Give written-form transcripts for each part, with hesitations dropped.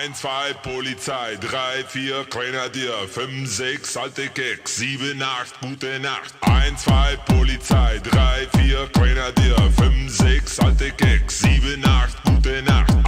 1, 2, Polizei, 3, 4, Grenadier, 5, 6, alte Keks, 7, 8, gute Nacht. 1, 2, Polizei, 3, 4, Grenadier, 5, 6, alte Keks, 7, 8, gute Nacht. 1,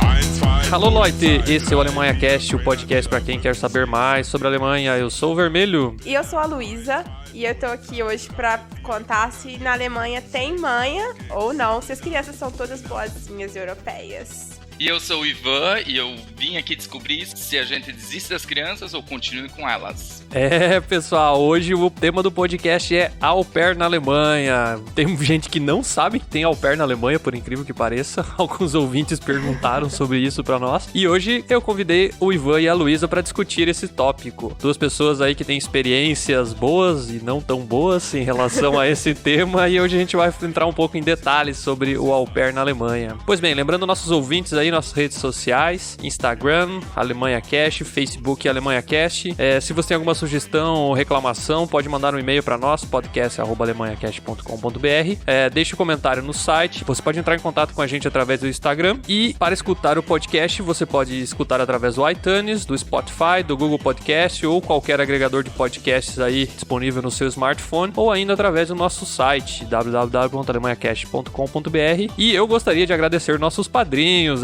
2. Alô, Leute, esse é o Alemanha Cast, o podcast para quem quer saber mais sobre a Alemanha. Eu sou o Vermelho. E eu sou a Luísa. E eu tô aqui hoje pra contar se na Alemanha tem manha ou não, se as crianças são todas boazinhas europeias. E eu sou o Ivan e eu vim aqui descobrir se a gente desiste das crianças ou continue com elas. É, pessoal, hoje o tema do podcast é au pair na Alemanha. Tem gente que não sabe que tem au pair na Alemanha, por incrível que pareça. Alguns ouvintes perguntaram sobre isso pra nós. E hoje eu convidei o Ivan e a Luísa pra discutir esse tópico. Duas pessoas aí que têm experiências boas e não tão boas em relação a esse tema. E hoje a gente vai entrar um pouco em detalhes sobre o au pair na Alemanha. Pois bem, lembrando nossos ouvintes aí, nossas redes sociais, Instagram, Alemanha Cast, Facebook Alemanha Cast. Se você tem alguma sugestão ou reclamação, pode mandar um e-mail para nós, podcast@alemanhacast.com.br. Deixe um comentário no site. Você pode entrar em contato com a gente através do Instagram. E para escutar o podcast, você pode escutar através do iTunes, do Spotify, do Google Podcast ou qualquer agregador de podcasts aí disponível no seu smartphone, ou ainda através do nosso site, www.alemanhacast.com.br. E eu gostaria de agradecer nossos padrinhos.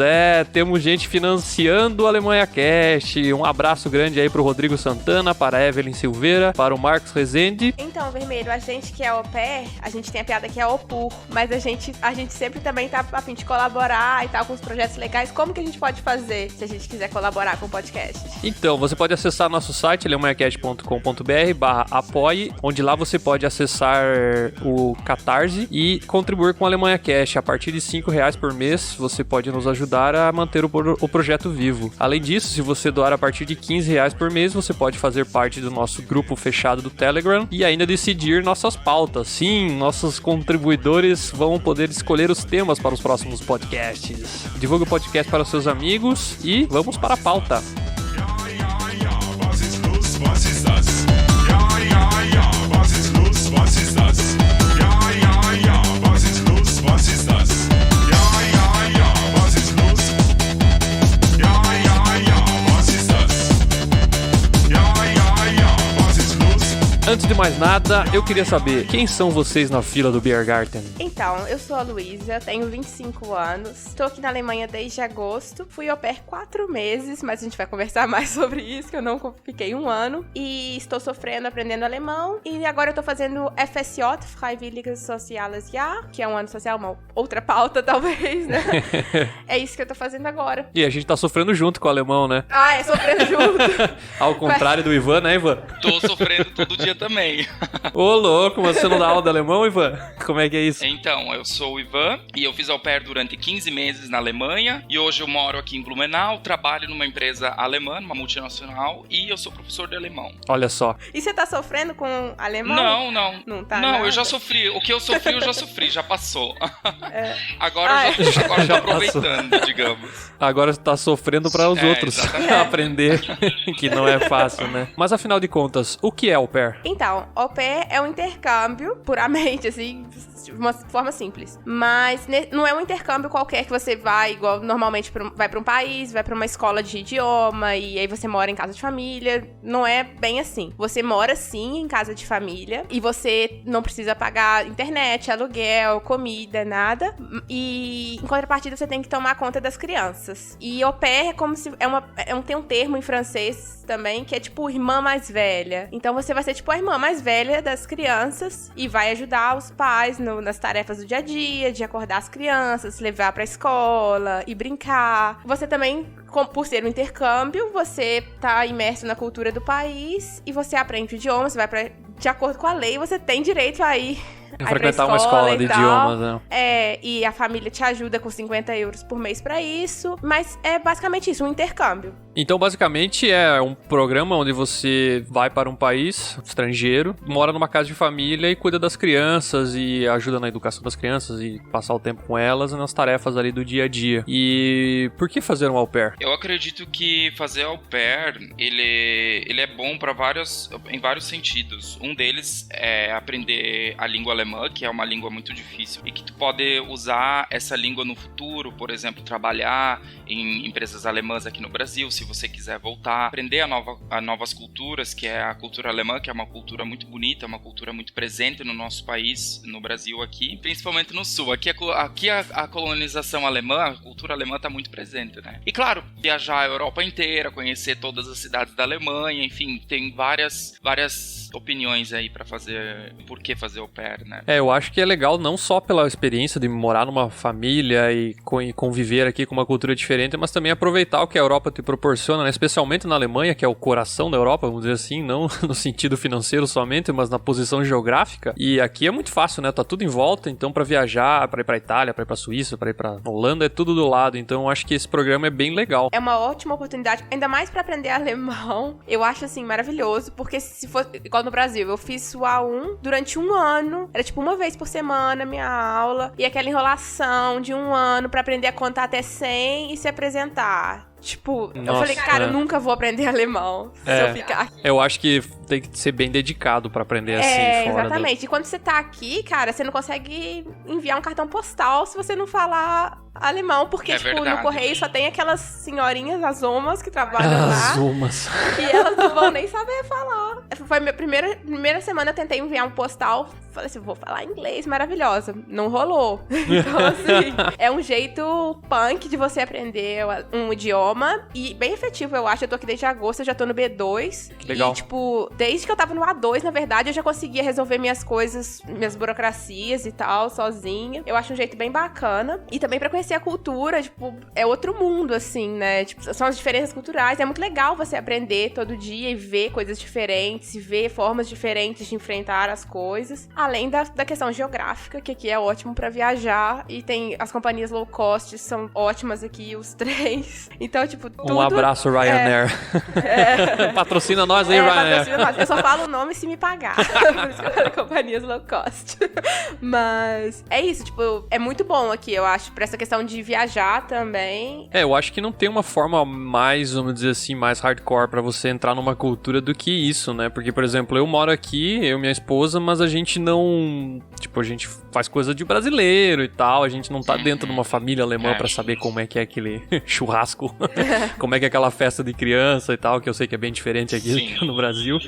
Temos gente financiando o Alemanha Cast. Um abraço grande aí pro Rodrigo Santana, para a Evelyn Silveira, para o Marcos Rezende. Então, Vermelho, a gente que é au pair, a gente tem a piada que é au pour, mas a gente sempre também tá a fim de colaborar e tal com os projetos legais. Como que a gente pode fazer se a gente quiser colaborar com o podcast? Então, você pode acessar nosso site, alemanhacast.com.br/apoie, onde lá você pode acessar o Catarse e contribuir com o Alemanha Cast. A partir de R$5 por mês, você pode nos ajudar a manter o projeto vivo. Além disso, se você doar a partir de R$15 por mês, você pode fazer parte do nosso grupo fechado do Telegram e ainda decidir nossas pautas. Sim, nossos contribuidores vão poder escolher os temas para os próximos podcasts. Divulgue o podcast para os seus amigos e vamos para a pauta. Was ist los? Was ist das? Ja, ja, ja, was ist los? Was ist das? Ja, ja, ja, was ist los? Was ist das? Ja, ja, ja, was ist los? Ja, ja, ja, was ist das? Ja, ja, ja, was ist los? Antes de mais nada, eu queria saber, quem são vocês na fila do Biergarten? Então, eu sou a Luísa, tenho 25 anos, estou aqui na Alemanha desde agosto, fui au pair 4 meses, mas a gente vai conversar mais sobre isso, que eu não fiquei 1 ano, e estou aprendendo alemão, e agora eu tô fazendo FSJ, Freiwilliges Soziales Jahr, que é um ano social, uma outra pauta talvez, né? É isso que eu tô fazendo agora. E a gente tá sofrendo junto com o alemão, né? Sofrendo junto. Ao contrário do Ivan, né, Ivan? Tô sofrendo todo dia também. Ô, louco, você não dá aula de alemão, Ivan? Como é que é isso? Então, eu sou o Ivan e eu fiz au pair durante 15 meses na Alemanha e hoje eu moro aqui em Blumenau, trabalho numa empresa alemã, numa multinacional, e eu sou professor de alemão. Olha só. E você tá sofrendo com alemão? Não. Não tá Não, nada? eu já sofri. O que eu sofri, eu já sofri, já passou. Agora eu já tô aproveitando, digamos. Agora tá sofrendo para os outros aprender, que não é fácil, né? Mas afinal de contas, o que é au pair? Então, au pair é um intercâmbio, puramente, assim, de uma forma simples. Mas não é um intercâmbio qualquer que você vai, igual normalmente vai pra um país, vai pra uma escola de idioma e aí você mora em casa de família. Não é bem assim. Você mora, sim, em casa de família e você não precisa pagar internet, aluguel, comida, nada. E, em contrapartida, você tem que tomar conta das crianças. E au pair é como se... tem um termo em francês também, que é tipo irmã mais velha. Então, você vai ser tipo a irmã mais velha das crianças e vai ajudar os pais nas tarefas do dia a dia, de acordar as crianças, levar pra escola e brincar. Você também, por ser um intercâmbio, você tá imerso na cultura do país e você aprende o idioma, você vai de acordo com a lei, você tem direito a ir frequentar uma escola de idiomas, né? E a família te ajuda com 50 euros por mês pra isso, mas é basicamente isso, um intercâmbio. Então, basicamente, é um programa onde você vai para um país estrangeiro, mora numa casa de família e cuida das crianças e ajuda na educação das crianças e passar o tempo com elas nas tarefas ali do dia a dia. E por que fazer um au pair? Eu acredito que fazer au pair, ele é bom em vários sentidos. Um deles é aprender a língua alemã alemã, que é uma língua muito difícil, e que tu pode usar essa língua no futuro, por exemplo, trabalhar em empresas alemãs aqui no Brasil, se você quiser voltar, aprender a novas culturas, que é a cultura alemã, que é uma cultura muito bonita, uma cultura muito presente no nosso país, no Brasil aqui, principalmente no sul. Aqui a colonização alemã, a cultura alemã está muito presente, né? E claro, viajar a Europa inteira, conhecer todas as cidades da Alemanha, enfim, tem várias opiniões aí pra fazer, por que fazer au pair, né? Eu acho que é legal não só pela experiência de morar numa família e conviver aqui com uma cultura diferente, mas também aproveitar o que a Europa te proporciona, né? Especialmente na Alemanha, que é o coração da Europa, vamos dizer assim, não no sentido financeiro somente, mas na posição geográfica. E aqui é muito fácil, né? Tá tudo em volta, então pra viajar, pra ir pra Itália, pra ir pra Suíça, pra ir pra Holanda, é tudo do lado. Então acho que esse programa é bem legal. É uma ótima oportunidade, ainda mais pra aprender alemão. Eu acho, assim, maravilhoso, porque se fosse igual no Brasil, eu fiz o A1 durante 1 ano, era tipo uma vez por semana minha aula, e aquela enrolação de 1 ano pra aprender a contar até 100 e se apresentar. Tipo, eu falei, cara, eu nunca vou aprender alemão se eu ficar aqui. Eu acho que tem que ser bem dedicado pra aprender assim, fora exatamente. E quando você tá aqui, cara, você não consegue enviar um cartão postal se você não falar alemão, porque, no correio só tem aquelas senhorinhas, as omas, que trabalham lá. As omas. E elas não vão nem saber falar. Foi a minha primeira semana, eu tentei enviar um postal, falei assim, vou falar inglês, maravilhosa. Não rolou. Então, assim, é um jeito punk de você aprender um idioma, e bem efetivo, eu acho. Eu tô aqui desde agosto, eu já tô no B2. Que legal. E, tipo, desde que eu tava no A2, na verdade, eu já conseguia resolver minhas coisas, minhas burocracias e tal, sozinha. Eu acho um jeito bem bacana. E também pra conhecer a cultura, tipo, é outro mundo, assim, né? Tipo, são as diferenças culturais. É muito legal você aprender todo dia e ver coisas diferentes, e ver formas diferentes de enfrentar as coisas. Além da questão geográfica, que aqui é ótimo pra viajar. E tem as companhias low cost, são ótimas aqui, os 3. Então, tipo, tudo... Um abraço, Ryanair. Patrocina nós aí, Ryanair. Patrocina nós. Eu só falo o nome se me pagar. Por isso que eu falo companhias low cost. Mas é isso, tipo, é muito bom aqui, eu acho, pra essa questão de viajar também. Eu acho que não tem uma forma mais, vamos dizer assim, mais hardcore pra você entrar numa cultura do que isso, né? Porque, por exemplo, eu moro aqui, eu e minha esposa, mas a gente não... Tipo, a gente faz coisa de brasileiro e tal, a gente não tá dentro de uma família alemã pra saber como é que é aquele churrasco, como é que é aquela festa de criança e tal, que eu sei que é bem diferente aqui no Brasil.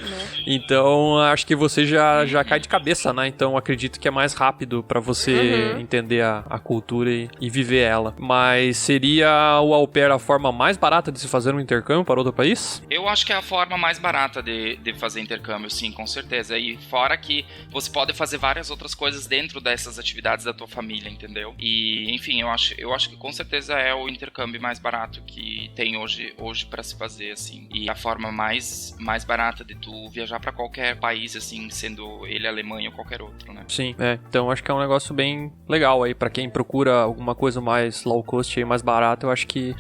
Então, acho que você já cai de cabeça, né? Então, acredito que é mais rápido pra você entender a cultura e viver ela. Mas seria o au pair a forma mais barata de se fazer um intercâmbio para outro país? Eu acho que é a forma mais barata de fazer intercâmbio, sim, com certeza. E fora que você pode fazer várias outras coisas dentro dessas atividades da tua família, entendeu? E, enfim, eu acho que com certeza é o intercâmbio mais barato que tem hoje para se fazer, assim. E a forma mais barata de tu viajar para qualquer país, assim, sendo ele Alemanha ou qualquer outro, né? Sim, então acho que é um negócio bem legal aí, pra quem procura alguma coisa mais low cost e mais barata, eu acho que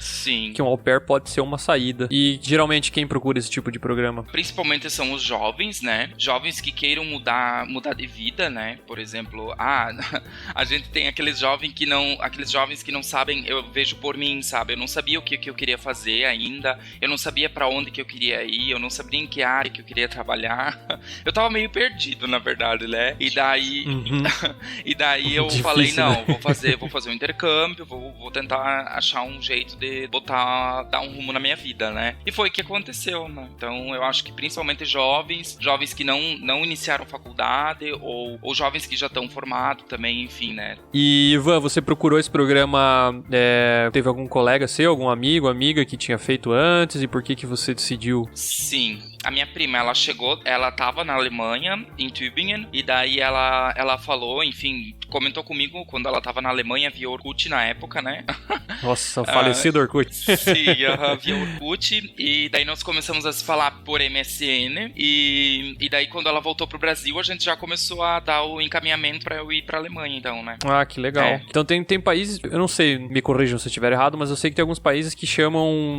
um au pair pode ser uma saída. E geralmente quem procura esse tipo de programa? Principalmente são os jovens, né? Jovens que queiram mudar de vida, né? Por exemplo, a gente tem aqueles jovens que não sabem, eu vejo por mim, sabe? Eu não sabia o que eu queria fazer ainda, eu não sabia pra onde que eu queria ir, eu não sabia em que área que eu queria trabalhar. Eu tava meio perdido, na verdade, né? E daí eu Difícil, falei, não, né? vou fazer um intercâmbio, vou tentar achar um jeito de dar um rumo na minha vida, né? E foi o que aconteceu, né? Então eu acho que principalmente jovens que não iniciaram faculdade ou jovens que já estão formados também, enfim, né? E Ivan, você procurou esse programa, teve algum colega seu, algum amigo, amiga que tinha feito antes, e por que você decidiu? Sim, a minha prima, ela tava na Alemanha, em Tübingen, e daí ela falou, enfim, comentou comigo quando ela tava na Alemanha via Orkut na época, né? Nossa, falecido Orkut. Sim, via Orkut, e daí nós começamos a se falar por MSN, e daí quando ela voltou pro Brasil, a gente já começou a dar o encaminhamento pra eu ir pra Alemanha, então, né? Ah, que legal. Então tem países, eu não sei, me corrijam se eu estiver errado, mas eu sei que tem alguns países que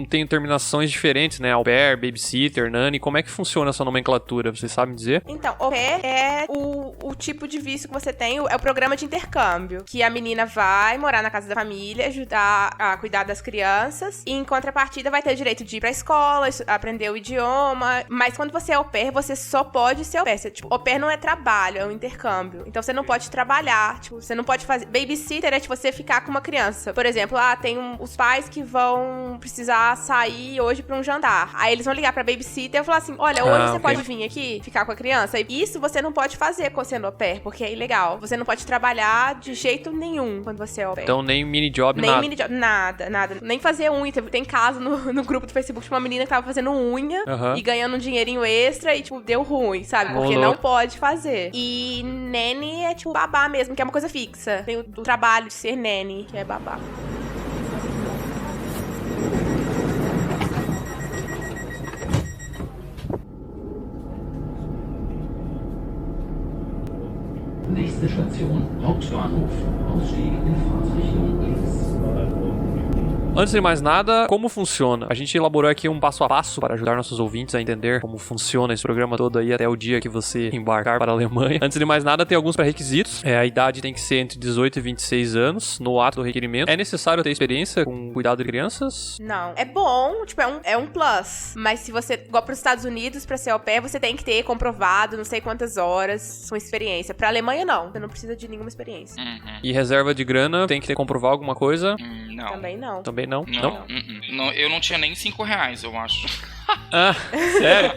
tem terminações diferentes, né? Au pair, babysitter, nanny, como é que funciona essa nomenclatura? Vocês sabem dizer? Então, au pair é o o tipo de visto que você tem é o programa de intercâmbio, que a menina vai morar na casa da família, ajudar a cuidar das crianças, e em contrapartida vai ter o direito de ir pra escola, aprender o idioma, mas quando você é au pair, você só pode ser au pair. Tipo, au pair não é trabalho, é um intercâmbio. Então você não pode trabalhar, tipo, você não pode fazer... Babysitter é tipo você ficar com uma criança. Por exemplo, tem os pais que vão precisar sair hoje pra um jantar. Aí eles vão ligar pra babysitter e falar assim, olha, hoje você pode vir aqui ficar com a criança? E isso você não pode fazer sendo au pair, porque é ilegal. Você não pode trabalhar de jeito nenhum quando você é au pair. Então nem mini job, nem mini job, nada. Nem fazer unha. Tem caso no grupo do Facebook de uma menina que tava fazendo unha e ganhando um dinheirinho extra e, tipo, deu ruim, sabe? Porque não pode fazer. E nene é, tipo, babá mesmo, que é uma coisa fixa. Tem o trabalho de ser nene, que é babá. Nächste Station, Hauptbahnhof. Ausstieg in Fahrtrichtung links. Antes de mais nada, como funciona? A gente elaborou aqui um passo a passo para ajudar nossos ouvintes a entender como funciona esse programa todo aí até o dia que você embarcar para a Alemanha. Antes de mais nada, tem alguns pré-requisitos. A idade tem que ser entre 18 e 26 anos no ato do requerimento. É necessário ter experiência com cuidado de crianças? Não. É bom, tipo, é um plus. Mas se você, igual para os Estados Unidos, para ser au pair, você tem que ter comprovado não sei quantas horas sua experiência. Para a Alemanha, não. Você não precisa de nenhuma experiência. E reserva de grana, tem que ter comprovar alguma coisa? Não. Também não. Também não? Não, eu não tinha nem R$5, eu acho. Ah, sério?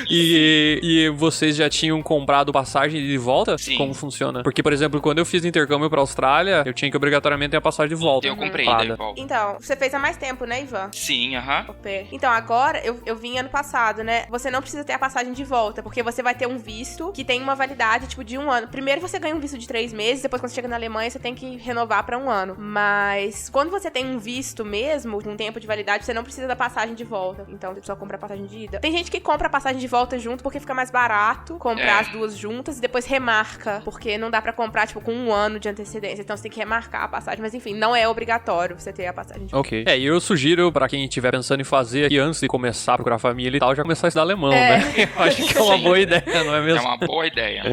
E vocês já tinham comprado passagem de volta? Sim. Como funciona? Porque, por exemplo, quando eu fiz intercâmbio pra Austrália, eu tinha que obrigatoriamente ter a passagem de volta. Eu comprei daí volta. Então, você fez há mais tempo, né, Ivan? Sim, Au pair. Então, agora, eu vim ano passado, né? Você não precisa ter a passagem de volta, porque você vai ter um visto que tem uma validade, tipo, de 1 ano. Primeiro você ganha um visto de 3 meses, depois quando você chega na Alemanha, você tem que renovar pra 1 ano. Mas, quando você tem um visto mesmo, com um tempo de validade, você não precisa da passagem de volta. Então, você só compra a passagem de ida. Tem gente que compra a passagem de volta junto, porque fica mais barato comprar as duas juntas e depois remarca, porque não dá pra comprar, tipo, com 1 ano de antecedência. Então, você tem que remarcar a passagem. Mas, enfim, não é obrigatório você ter a passagem de volta. Ok. E eu sugiro, pra quem estiver pensando em fazer aqui, antes de começar a procurar família e tal, já começar a estudar alemão, né? Eu acho que é uma boa ideia, não é mesmo? É uma boa ideia.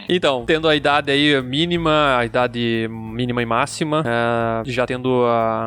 Então, tendo a idade aí mínima, a idade mínima e máxima,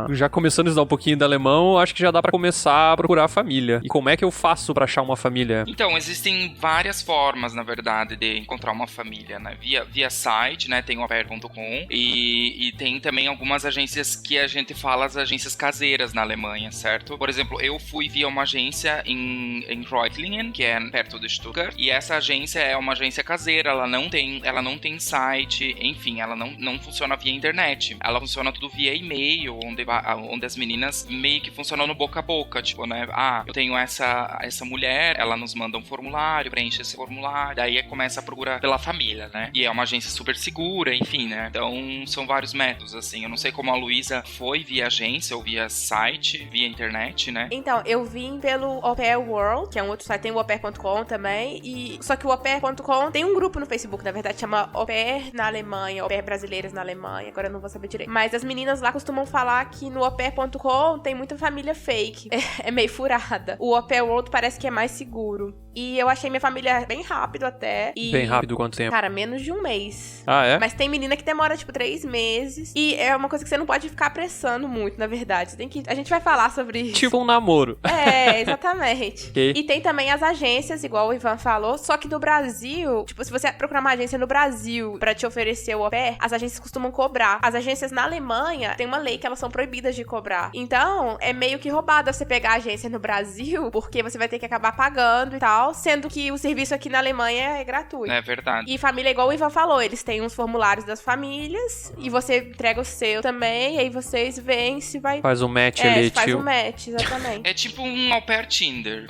já começando a estudar um pouquinho de alemão, acho que já dá pra começar a procurar família. E como é que eu faço pra achar uma família? Então, existem várias formas, na verdade, de encontrar uma família, né? Via site, né? Tem o aupair.com e tem também algumas agências que a gente fala, as agências caseiras na Alemanha, certo? Por exemplo, eu fui via uma agência em Reutlingen, que é perto de Stuttgart, e essa agência é uma agência caseira, ela não tem site, enfim, ela não funciona via internet. Ela funciona tudo via e-mail, onde as meninas meio que funcionam no boca a boca, tipo, né? Eu tenho essa mulher, ela nos manda um formulário, preenche esse formulário, daí começa a procura pela família, né? E é uma agência super segura, enfim, né? Então, são vários métodos, assim. Eu não sei como a Luísa foi via agência ou via site, via internet, né? Então, eu vim pelo Au Pair World, que é um outro site, tem o aupair.com também, só que o aupair.com tem um grupo no Facebook, na verdade, chama Au Pair na Alemanha, Au Pair Brasileiras na Alemanha, agora eu não vou saber direito. Mas as meninas lá costumam falar que no aupair.com tem muita família fake. É meio furada. O Au Pair World parece que é mais seguro. E eu achei minha família bem rápido até. Bem rápido, quanto tempo? Cara, menos de 1 mês. Ah, é? Mas tem menina que demora, tipo, 3 meses. E é uma coisa que você não pode ficar apressando muito, na verdade. Você tem que... A gente vai falar sobre isso. Tipo um namoro. É, exatamente. Okay. E tem também as agências, igual o Ivan falou. Só que no Brasil, tipo, se você procurar uma agência no Brasil pra te oferecer o au pair, as agências costumam cobrar. As agências na Alemanha, tem uma lei que elas são proibidas de cobrar. Então, é meio que roubado você pegar a agência no Brasil, porque você vai ter que acabar pagando e tal, sendo que o serviço aqui na Alemanha é gratuito. É verdade. E família, igual o Ivan falou, eles têm uns formulários das famílias, e você entrega o seu também, e aí vocês veem se vai... Faz um match ali, faz tio. um match, exatamente. É tipo um au pair Tinder.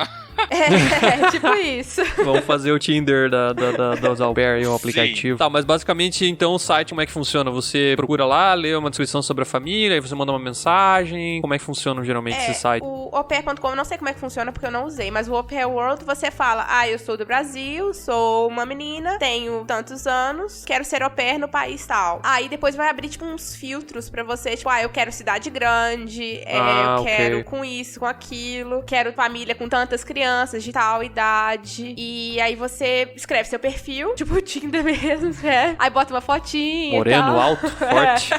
É tipo isso. Vamos fazer o Tinder dos au pair e o aplicativo. Sim. Tá, mas basicamente, então, o site, como é que funciona? Você procura lá, lê uma descrição sobre a família, aí você manda uma mensagem. Como é que funcionam geralmente esses sites? O aupair.com, eu não sei como é que funciona porque eu não usei, mas o Au Pair World, você fala, eu sou do Brasil, sou uma menina, tenho tantos anos, quero ser au pair no país tal. Aí depois vai abrir, tipo, uns filtros pra você, tipo, eu quero cidade grande, eu quero com isso, com aquilo, quero família com tantas crianças. crianças de tal idade. E aí você escreve seu perfil, tipo o Tinder mesmo, né? Aí bota uma fotinha Moreno, e tal. alto, forte.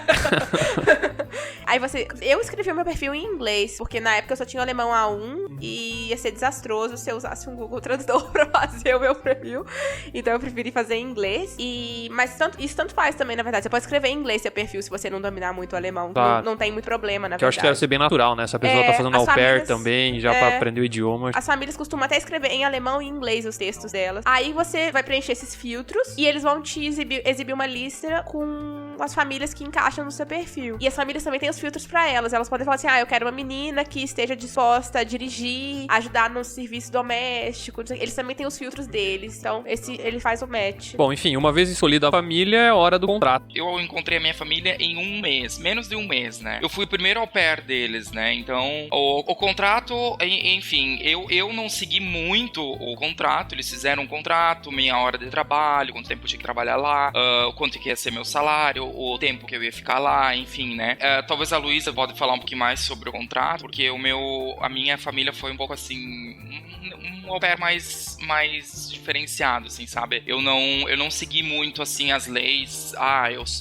Aí eu escrevi o meu perfil em inglês, porque na época eu só tinha o alemão A1 e ia ser desastroso se eu usasse um Google Tradutor pra fazer o meu perfil. Então eu preferi fazer em inglês. Mas isso tanto faz também, na verdade. Você pode escrever em inglês seu perfil se você não dominar muito o alemão. Claro. Não tem muito problema, na Que eu acho que deve verdade. ser bem natural, né? Se a pessoa tá fazendo as au pair famílias- também, já pra aprender o idioma. As famílias costumam até escrever em alemão e inglês os textos delas. Aí você vai preencher esses filtros e eles vão te exibir uma lista com as famílias que encaixam no seu perfil. E as famílias também têm os filtros pra elas. Elas podem falar assim, eu quero uma menina que esteja disposta a dirigir, ajudar no serviço doméstico. Eles também têm os filtros deles. Então, ele faz o match. Bom, enfim, uma vez escolhida a família, é hora do contrato. Eu encontrei a minha família em um mês, menos de um mês, né? Eu fui o primeiro au pair deles, né? Então, o contrato, enfim, eu não segui muito o contrato. Eles fizeram um contrato, minha hora de trabalho, quanto tempo eu tinha que trabalhar lá, quanto que ia ser meu salário, o tempo que eu ia ficar lá, enfim, né? Talvez a Luísa pode falar um pouquinho mais sobre o contrato, porque a minha família foi um pouco assim, um au pair mais diferenciado, assim, sabe? Eu não segui muito, assim, as leis.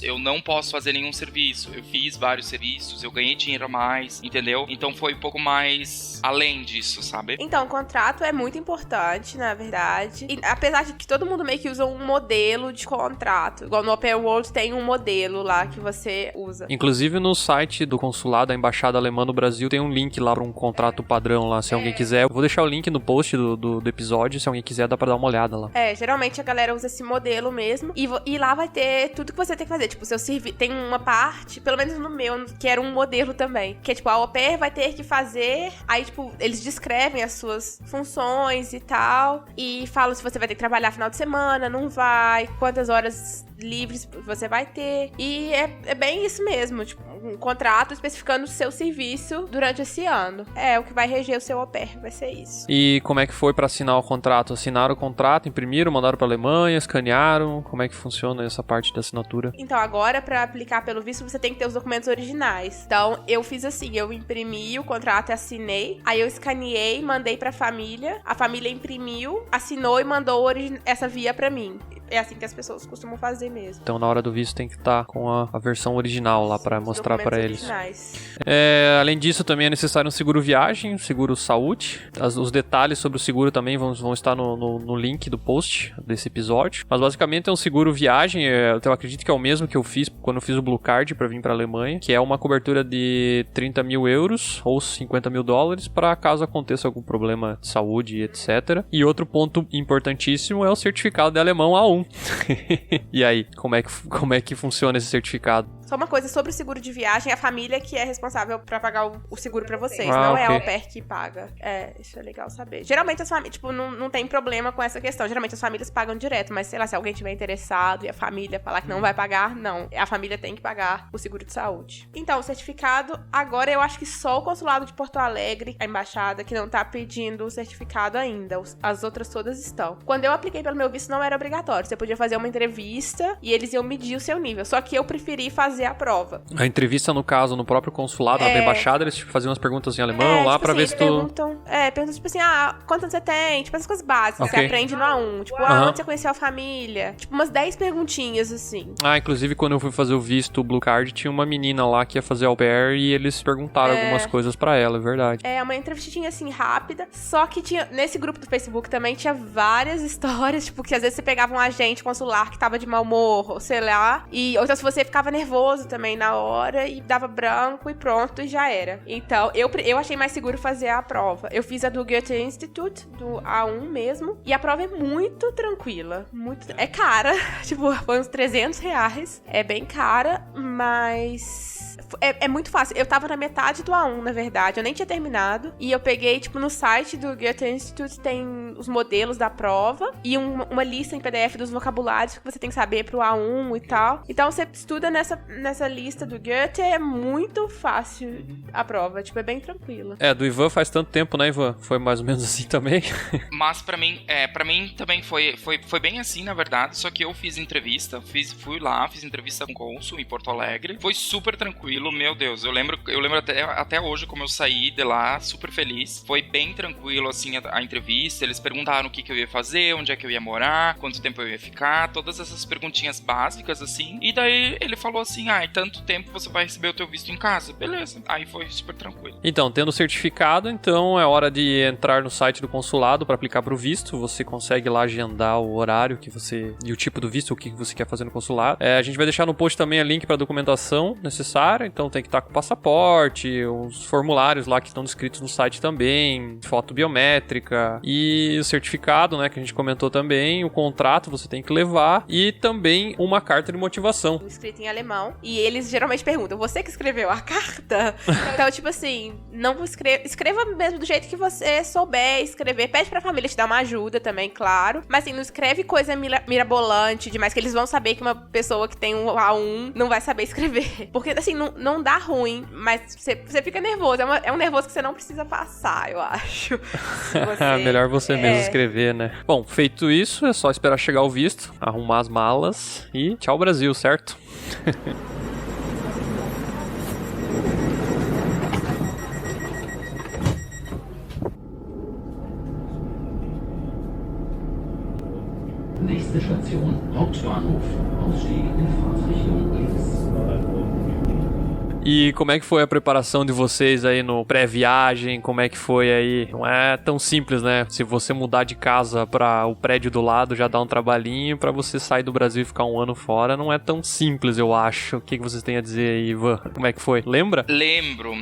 Eu não posso fazer nenhum serviço. Eu fiz vários serviços, eu ganhei dinheiro a mais, entendeu? Então foi um pouco mais além disso, sabe? Então, o contrato é muito importante, na verdade. E, apesar de que todo mundo meio que usa um modelo de contrato. Igual no Au Pair World tem um modelo lá que você usa. Inclusive no site do consulado, da Embaixada Alemã no Brasil, tem um link lá pra um contrato padrão lá, se alguém quiser. Eu vou deixar o link no post do episódio, se alguém quiser dá pra dar uma olhada lá. Geralmente a galera usa esse modelo mesmo. E lá vai ter tudo que você tem que fazer. Tipo, seu serviço. Tem uma parte, pelo menos no meu, que era um modelo também. Que é tipo, a au pair vai ter que fazer. Aí, tipo, eles descrevem as suas funções e tal. E falam se você vai ter que trabalhar final de semana, não vai, quantas horas livres você vai ter. E é bem isso mesmo, tipo, um contrato especificando o seu serviço durante esse ano. É o que vai reger o seu au pair, vai ser isso. E como é que foi pra assinar o contrato? Assinaram o contrato, imprimiram, mandaram pra Alemanha, escanearam? Como é que funciona essa parte da assinatura? Então, agora, pra aplicar pelo visto, você tem que ter os documentos originais. Então, eu fiz assim, eu imprimi o contrato e assinei. Aí eu escaneei, mandei pra família. A família imprimiu, assinou e mandou essa via pra mim. É assim que as pessoas costumam fazer mesmo. Então, na hora do visto, tem que estar com a versão original lá pra mostrar pra eles. Originais. Além disso, também é necessário um seguro viagem, um seguro saúde. Os detalhes sobre o seguro também vão estar no link do post desse episódio. Mas, basicamente, é um seguro viagem. Eu acredito que é o mesmo que eu fiz quando eu fiz o Blue Card pra vir pra Alemanha, que é uma cobertura de 30 mil euros ou 50 mil dólares para caso aconteça algum problema de saúde, etc. E outro ponto importantíssimo é o certificado de alemão A1. E aí, como é que funciona esse certificado? Só uma coisa sobre o seguro de viagem, a família que é responsável pra pagar o seguro pra vocês. Ah, não é a ok. au pair que paga. Isso é legal saber. Geralmente as famílias, tipo, não tem problema com essa questão. Geralmente as famílias pagam direto, mas sei lá, se alguém tiver interessado e a família falar que não vai pagar, não. A família tem que pagar o seguro de saúde. Então, o certificado, agora eu acho que só o consulado de Porto Alegre, a embaixada, que não tá pedindo o certificado ainda. As outras todas estão. Quando eu apliquei pelo meu visto, não era obrigatório. Você podia fazer uma entrevista e eles iam medir o seu nível. Só que eu preferi fazer a prova. A entrevista, no caso, no próprio consulado, na embaixada, eles faziam umas perguntas em alemão lá tipo pra assim, ver se eles tu... perguntam tipo assim, quantos anos você tem? Tipo, essas coisas básicas, Ok. você aprende no A1. Tipo, Aham. onde você conheceu a família? Tipo, umas 10 perguntinhas, assim. Inclusive, quando eu fui fazer o visto, o Blue Card, tinha uma menina lá que ia fazer au pair e eles perguntaram algumas coisas pra ela, é verdade. É uma entrevistinha, assim, rápida. Só que tinha, nesse grupo do Facebook também, tinha várias histórias, tipo, que às vezes você pegava um agente consular que tava de mau humor, ou sei lá, e outras você ficava nervoso também na hora e dava branco e pronto, e já era. Então, eu achei mais seguro fazer a prova. Eu fiz a do Goethe Institute, do A1 mesmo, e a prova é muito tranquila. É cara, tipo, foi uns R$300. É bem cara, mas... É muito fácil. Eu tava na metade do A1, na verdade. Eu nem tinha terminado. E eu peguei, tipo, no site do Goethe Institute tem os modelos da prova e uma lista em PDF dos vocabulários que você tem que saber pro A1 e tal. Então, você estuda nessa lista do Goethe, é muito fácil a prova. Tipo, é bem tranquila. Do Ivan faz tanto tempo, né, Ivan? Foi mais ou menos assim também. Mas pra mim também foi bem assim, na verdade. Só que eu fiz entrevista, fui lá, fiz entrevista com o cônsul em Porto Alegre. Foi super tranquilo. tranquilo, meu Deus. Eu lembro até hoje como eu saí de lá, super feliz. Foi bem tranquilo, assim, a entrevista. Eles perguntaram o que eu ia fazer, onde é que eu ia morar, quanto tempo eu ia ficar, todas essas perguntinhas básicas, assim. E daí ele falou assim, em tanto tempo você vai receber o teu visto em casa. Beleza. Aí foi super tranquilo. Então, tendo o certificado, então é hora de entrar no site do consulado para aplicar para o visto. Você consegue lá agendar o horário que você e o tipo do visto, o que você quer fazer no consulado. A gente vai deixar no post também o link para a documentação necessária. Então tem que estar com o passaporte, os formulários lá que estão descritos no site também, foto biométrica e o certificado, né, que a gente comentou também, o contrato você tem que levar e também uma carta de motivação. Escrito em alemão. E eles geralmente perguntam, você que escreveu a carta? Então, tipo assim, não escreva mesmo do jeito que você souber escrever. Pede pra família te dar uma ajuda também, claro. Mas assim, não escreve coisa mirabolante demais, que eles vão saber que uma pessoa que tem um A1 não vai saber escrever. Porque assim, não dá ruim, mas você fica nervoso. É um nervoso que você não precisa passar, eu acho. Melhor você mesmo escrever, né? Bom, feito isso, é só esperar chegar o visto, arrumar as malas e tchau Brasil, certo? Nächste Station, Hauptbahnhof. Ausstieg in Fahrtrichtung links. E como é que foi a preparação de vocês aí no pré-viagem? Como é que foi aí? Não é tão simples, né? Se você mudar de casa para o prédio do lado, já dá um trabalhinho. Para você sair do Brasil e ficar um ano fora, não é tão simples, eu acho. O que vocês têm a dizer aí, Ivan? Como é que foi? Lembra? Lembro.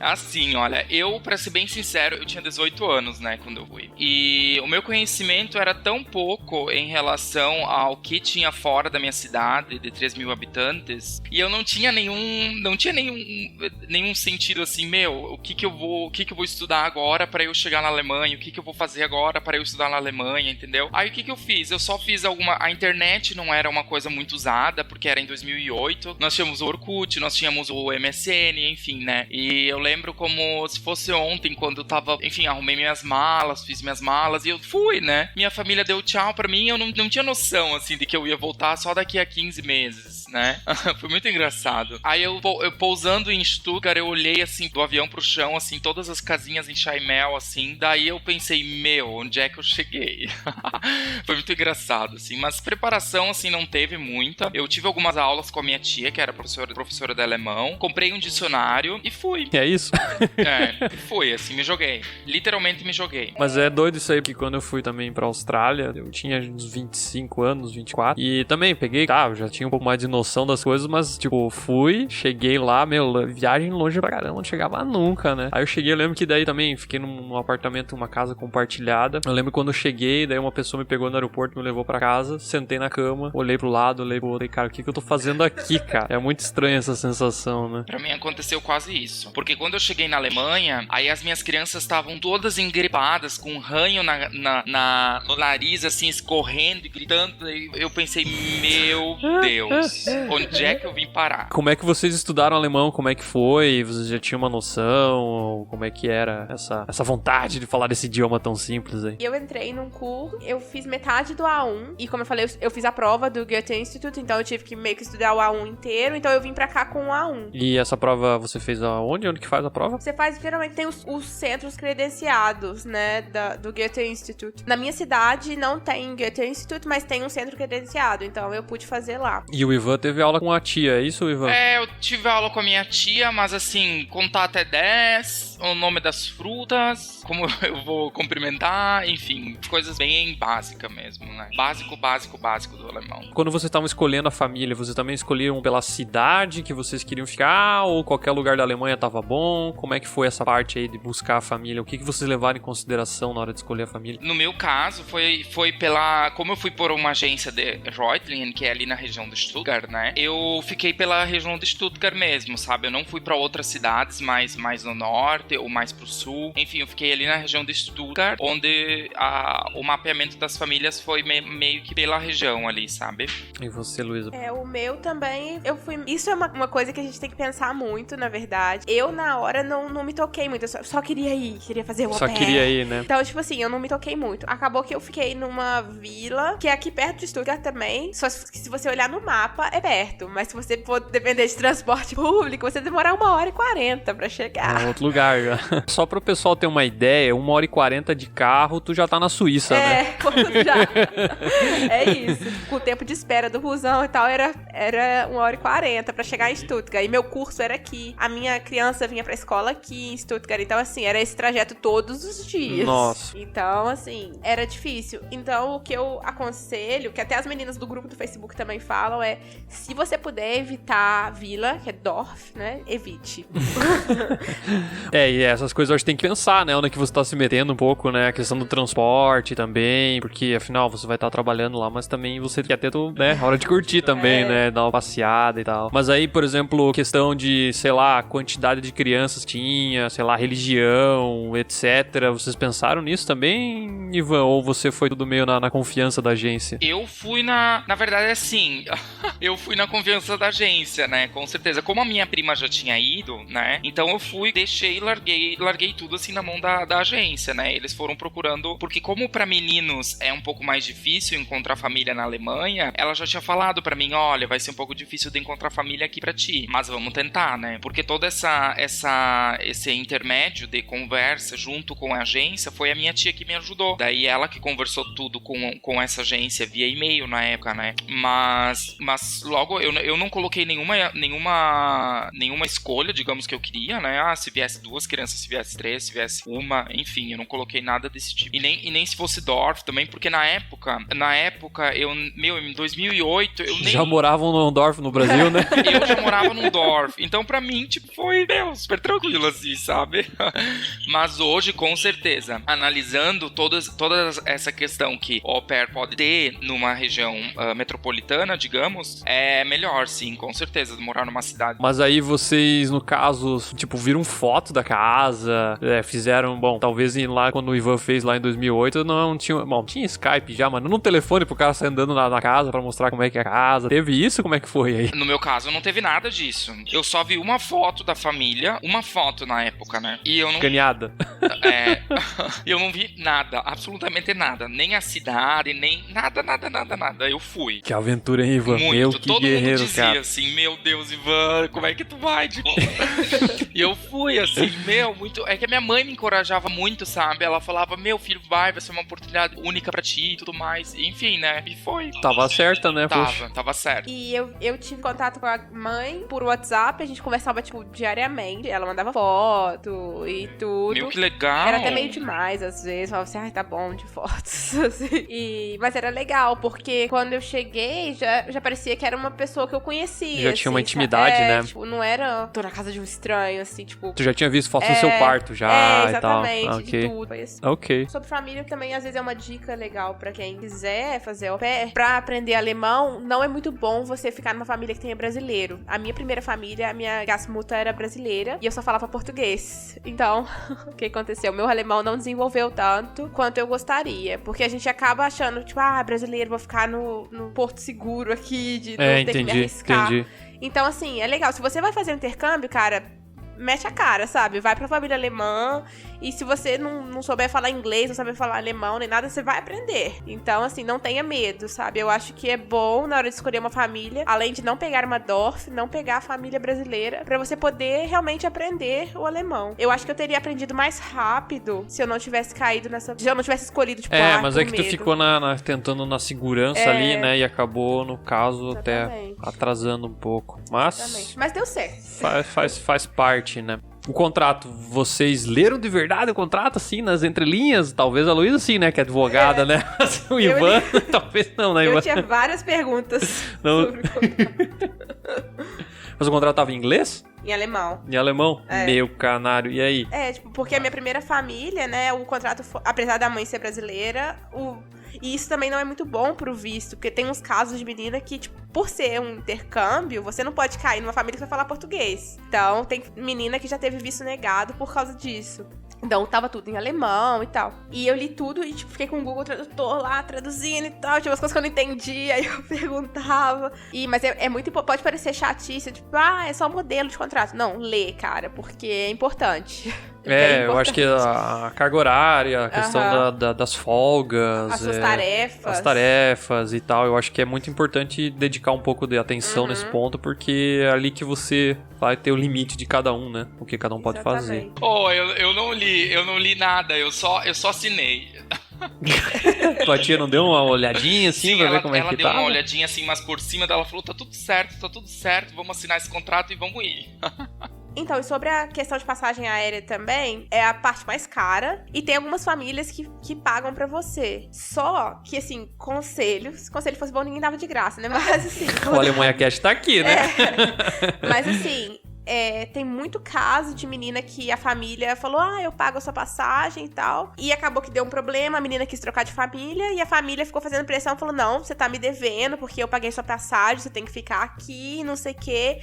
Assim, olha, pra ser bem sincero, eu tinha 18 anos, né, quando eu fui. E o meu conhecimento era tão pouco em relação ao que tinha fora da minha cidade, de 3 mil habitantes, e eu não tinha nenhum sentido assim, o que eu vou estudar agora para eu chegar na Alemanha, o que eu vou fazer agora para eu estudar na Alemanha, entendeu? Aí o que eu fiz? Eu só fiz a internet não era uma coisa muito usada, porque era em 2008, nós tínhamos o Orkut, nós tínhamos o MSN, enfim, né? E eu lembro como se fosse ontem, quando eu tava, enfim, arrumei minhas malas, fiz minhas malas e eu fui, né? Minha família deu tchau pra mim, eu não tinha noção, assim, de que eu ia voltar só daqui a 15 meses, né? Foi muito engraçado. Aí eu pousando em Stuttgart, eu olhei assim do avião pro chão, assim, todas as casinhas em Chaimel, assim. Daí eu pensei, onde é que eu cheguei? Foi muito engraçado, assim. Mas preparação, assim, não teve muita. Eu tive algumas aulas com a minha tia, que era professora de alemão. Comprei um dicionário e fui. É isso? Fui, assim, me joguei. Literalmente me joguei. Mas é doido isso aí, porque quando eu fui também pra Austrália, eu tinha uns 25 anos, 24. E também peguei, eu já tinha um pouco mais de noção das coisas, mas, tipo, fui, cheguei lá, viagem longe pra caramba, não chegava nunca, né? Aí eu cheguei, eu lembro que daí também fiquei num apartamento, uma casa compartilhada. Eu lembro quando eu cheguei, daí uma pessoa me pegou no aeroporto, me levou pra casa, sentei na cama, olhei pro lado, olhei pro outro, e cara, o que eu tô fazendo aqui, cara? É muito estranha essa sensação, né? Pra mim aconteceu quase isso. Porque quando eu cheguei na Alemanha, aí as minhas crianças estavam todas engripadas, com um ranho no nariz, assim, escorrendo e gritando. E eu pensei, meu Deus, onde é que eu vim parar? Como é que vocês estudaram alemão? Como é que foi? Vocês já tinham uma noção? Como é que era essa vontade de falar desse idioma tão simples aí? Eu entrei num curso, eu fiz metade do A1, e como eu falei, eu fiz a prova do Goethe Institut, então eu tive que meio que estudar o A1 inteiro, então eu vim pra cá com o A1. E essa prova você fez aonde? Onde que faz a prova? Você faz, geralmente tem os centros credenciados, né, do Goethe Institut. Na minha cidade não tem Goethe Institut, mas tem um centro credenciado, então eu pude fazer lá. E o Ivan teve aula com a tia, é isso, Ivan? Eu tive aula com a minha tia, mas assim, contar até 10, o nome das frutas, como eu vou cumprimentar, enfim, coisas bem básicas mesmo, né? Básico do alemão. Quando vocês estavam escolhendo a família, vocês também escolheram pela cidade que vocês queriam ficar, ou qualquer lugar da Alemanha tava bom? Como é que foi essa parte aí de buscar a família? O que vocês levaram em consideração na hora de escolher a família? No meu caso, foi como eu fui por uma agência de Reutlingen, que é ali na região de Stuttgart, né? Eu fiquei pela região de Stuttgart mesmo, sabe? Eu não fui pra outras cidades mais no norte ou mais pro sul. Enfim, eu fiquei ali na região de Stuttgart, onde o mapeamento das famílias foi meio que pela região ali, sabe? E você, Luísa? O meu também, eu fui... Isso é uma coisa que a gente tem que pensar muito, na verdade. Eu, na na hora não me toquei muito. Eu só queria ir, queria fazer o Só au pair. queria ir, né? Então, tipo assim, eu não me toquei muito. Acabou que eu fiquei numa vila, que é aqui perto de Stuttgart também. Só que se você olhar no mapa, é perto. Mas se você for depender de transporte público, você demorar 1h40 pra chegar. É outro lugar já. Só pro pessoal ter uma ideia, 1h40 de carro, tu já tá na Suíça, né? Já. É isso. Com o tempo de espera do busão e tal, era 1h40 pra chegar em Stuttgart. E meu curso era aqui. A minha criança vinha pra escola aqui em Stuttgart. Então, assim, era esse trajeto todos os dias. Nossa. Então, assim, era difícil. Então, o que eu aconselho, que até as meninas do grupo do Facebook também falam, é se você puder evitar a vila, que é Dorf, né? Evite. E essas coisas eu acho que tem que pensar, né? Onde é que você tá se metendo um pouco, né? A questão do transporte também, porque afinal você vai estar trabalhando lá, mas também você quer ter, né? Hora de curtir também, né? Dar uma passeada e tal. Mas aí, por exemplo, questão de, sei lá, quantidade de crianças tinha, sei lá, religião, etc. Vocês pensaram nisso também, Ivan? Ou você foi tudo meio na confiança da agência? Eu fui na verdade, assim, eu fui na confiança da agência, né? Com certeza. Como a minha prima já tinha ido, né? Então eu fui, deixei, larguei tudo assim na mão da agência, né? Eles foram procurando, porque como pra meninos é um pouco mais difícil encontrar família na Alemanha, ela já tinha falado pra mim, olha, vai ser um pouco difícil de encontrar família aqui pra ti, mas vamos tentar, né? Porque todo esse intermédio de conversa junto com a agência foi a minha tia que me ajudou. Daí ela que conversou tudo com essa agência via e-mail na época, né? Mas logo eu não coloquei nenhuma escolha, digamos, que eu queria, né? Ah, se viesse 2 crianças, se viesse 3, se viesse uma, enfim, eu não coloquei nada desse tipo. E nem se fosse Dorf também, porque na época, em 2008, eu nem... Já moravam num Dorf no Brasil, né? Eu já morava num Dorf. Então, pra mim, tipo, foi, super tranquilo, assim, sabe? Mas hoje, com certeza, analisando toda essa questão que o au pair pode ter numa região metropolitana, digamos, é melhor, sim, com certeza, morar numa cidade. Mas aí vocês, no caso, tipo, viram foto da casa, fizeram, bom, talvez lá quando o Ivan fez lá em 2008, não tinha, bom, tinha Skype já, mas no telefone pro cara sair andando na casa pra mostrar como é que é a casa. Teve isso? Como é que foi aí? No meu caso, não teve nada disso. Eu só vi uma foto da família, uma foto na época, né? E eu não... Escaneada. Eu não vi nada, absolutamente nada. Nem a cidade, nem nada. Eu fui. Que aventura, hein, Ivan? Muito. Meu, que todo guerreiro, mundo dizia cara. assim, meu Deus, Ivan, como é que tu vai? Tipo... E eu fui, assim, muito... É que a minha mãe me encorajava muito, sabe? Ela falava, meu filho, vai ser uma oportunidade única pra ti e tudo mais. Enfim, né? E foi. Tava certa, né? Poxa. Tava certo. E eu tive contato com a mãe por WhatsApp, a gente conversava, tipo, diariamente. Ela mandava foto e tudo. Meu, que legal. Era até meio demais, às vezes. Falava assim, tá bom, de fotos. Assim. Mas era legal, porque quando eu cheguei, já parecia que era uma pessoa que eu conhecia. Já tinha uma assim, intimidade, sabe? né? Tipo, não era, tô na casa de um estranho, assim, tipo... Tu já tinha visto fotos do seu quarto já e tal. Exatamente, de Ok. tudo. Foi assim. Ok. Sobre família também, às vezes, é uma dica legal pra quem quiser fazer au pair. Pra aprender alemão, não é muito bom você ficar numa família que tenha brasileiro. A minha primeira família, a minha Gasmutter era brasileira e eu só falava português. Então, o que aconteceu? Meu alemão não desenvolveu tanto quanto eu gostaria. Porque a gente acaba achando, tipo, brasileiro, vou ficar no porto seguro aqui, de não ter que me arriscar. Entendi. Então, assim, é legal. Se você vai fazer um intercâmbio, cara, mete a cara, sabe? Vai pra família alemã e se você não souber falar inglês, não saber falar alemão nem nada, você vai aprender. Então, assim, não tenha medo, sabe? Eu acho que é bom, na hora de escolher uma família, além de não pegar uma Dorf, não pegar a família brasileira, pra você poder realmente aprender o alemão. Eu acho que eu teria aprendido mais rápido se eu não tivesse caído nessa... Se eu não tivesse escolhido, tipo, mas é que tu ficou tentando na segurança ali, né? E acabou, no caso, até atrasando um pouco. Mas... Mas deu certo. Faz parte, né? O contrato, vocês leram de verdade o contrato, assim, nas entrelinhas? Talvez a Luísa, sim, né? Que é advogada, né? O Ivan, talvez não, né, Ivan? Eu tinha várias perguntas sobre o contrato. Mas o contrato tava em inglês? Em alemão. Em alemão? Meu canário, e aí? Tipo, porque a minha primeira família, né, o contrato, apesar da mãe ser brasileira, e isso também não é muito bom pro visto, porque tem uns casos de menina que, tipo, por ser um intercâmbio, você não pode cair numa família que vai falar português. Então, tem menina que já teve visto negado por causa disso. Então, tava tudo em alemão e tal. E eu li tudo e, tipo, fiquei com o Google Tradutor lá, traduzindo e tal. Tinha umas coisas que eu não entendia, aí eu perguntava. Mas é muito... Pode parecer chatice, tipo, é só modelo de contrato. Não, lê, cara, porque é importante. Eu acho que a carga horária, a questão das folgas, as suas tarefas. As tarefas e tal, eu acho que é muito importante dedicar um pouco de atenção nesse ponto, porque é ali que você vai ter o limite de cada um, né? O que cada um pode fazer. Eu não li nada, eu só assinei. Tua tia não deu uma olhadinha assim? Sim, pra ela, ver como é ela que deu tá? uma olhadinha assim, mas por cima dela falou, tá tudo certo, vamos assinar esse contrato e vamos ir. Então, e sobre a questão de passagem aérea também, é a parte mais cara. E tem algumas famílias que pagam pra você. Só que, assim, conselho. Se conselho fosse bom, ninguém dava de graça, né? Mas, assim... O Alemanha Cash tá aqui, né? Mas, assim... tem muito caso de menina que a família falou, eu pago a sua passagem e tal. E acabou que deu um problema, a menina quis trocar de família e a família ficou fazendo pressão, falou, não, você tá me devendo porque eu paguei sua passagem, você tem que ficar aqui, não sei o quê.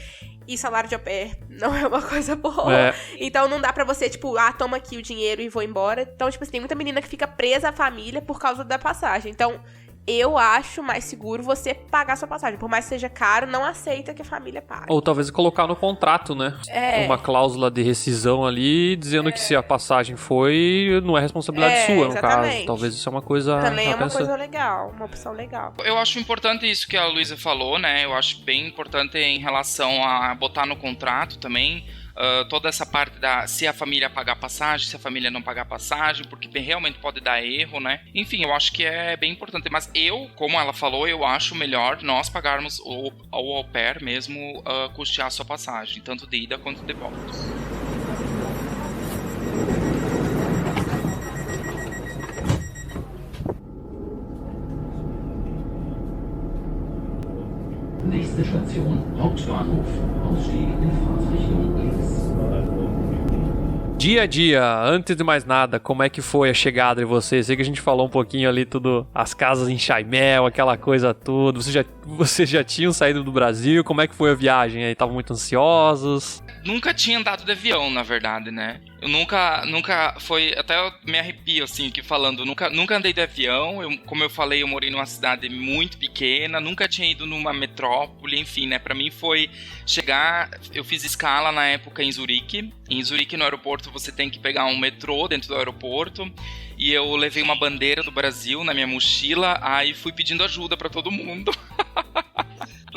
E salário de au pair não é uma coisa boa. Então não dá pra você, tipo, toma aqui o dinheiro e vou embora. Então, tipo assim, tem muita menina que fica presa à família por causa da passagem. Então... eu acho mais seguro você pagar sua passagem. Por mais que seja caro, não aceita que a família pague. Ou talvez colocar no contrato, né? Uma cláusula de rescisão ali, dizendo que se a passagem foi, não é responsabilidade sua, no caso. Talvez isso é uma coisa... também é uma coisa legal, uma opção legal. Eu acho importante isso que a Luísa falou, né? Eu acho bem importante em relação a botar no contrato também... toda essa parte se a família pagar passagem, se a família não pagar passagem, porque realmente pode dar erro, né? Enfim, eu acho que é bem importante. Mas como ela falou, eu acho melhor nós pagarmos ao au pair mesmo custear a sua passagem, tanto de ida quanto de volta. Nächste Station, Hauptbahnhof. Ausstieg in Fahrtrichtung links. Dia a dia, antes de mais nada, como é que foi a chegada de vocês? Sei que a gente falou um pouquinho ali tudo, as casas em Chaimel, aquela coisa toda. Vocês já tinham saído do Brasil? Como é que foi a viagem aí? Estavam muito ansiosos? Nunca tinha andado de avião, na verdade, né? Eu nunca foi, até eu me arrepio, assim, aqui falando, nunca andei de avião, como eu falei, eu morei numa cidade muito pequena, nunca tinha ido numa metrópole, enfim, né, pra mim foi chegar, eu fiz escala na época em Zurique no aeroporto você tem que pegar um metrô dentro do aeroporto, e eu levei uma bandeira do Brasil na minha mochila, aí fui pedindo ajuda pra todo mundo.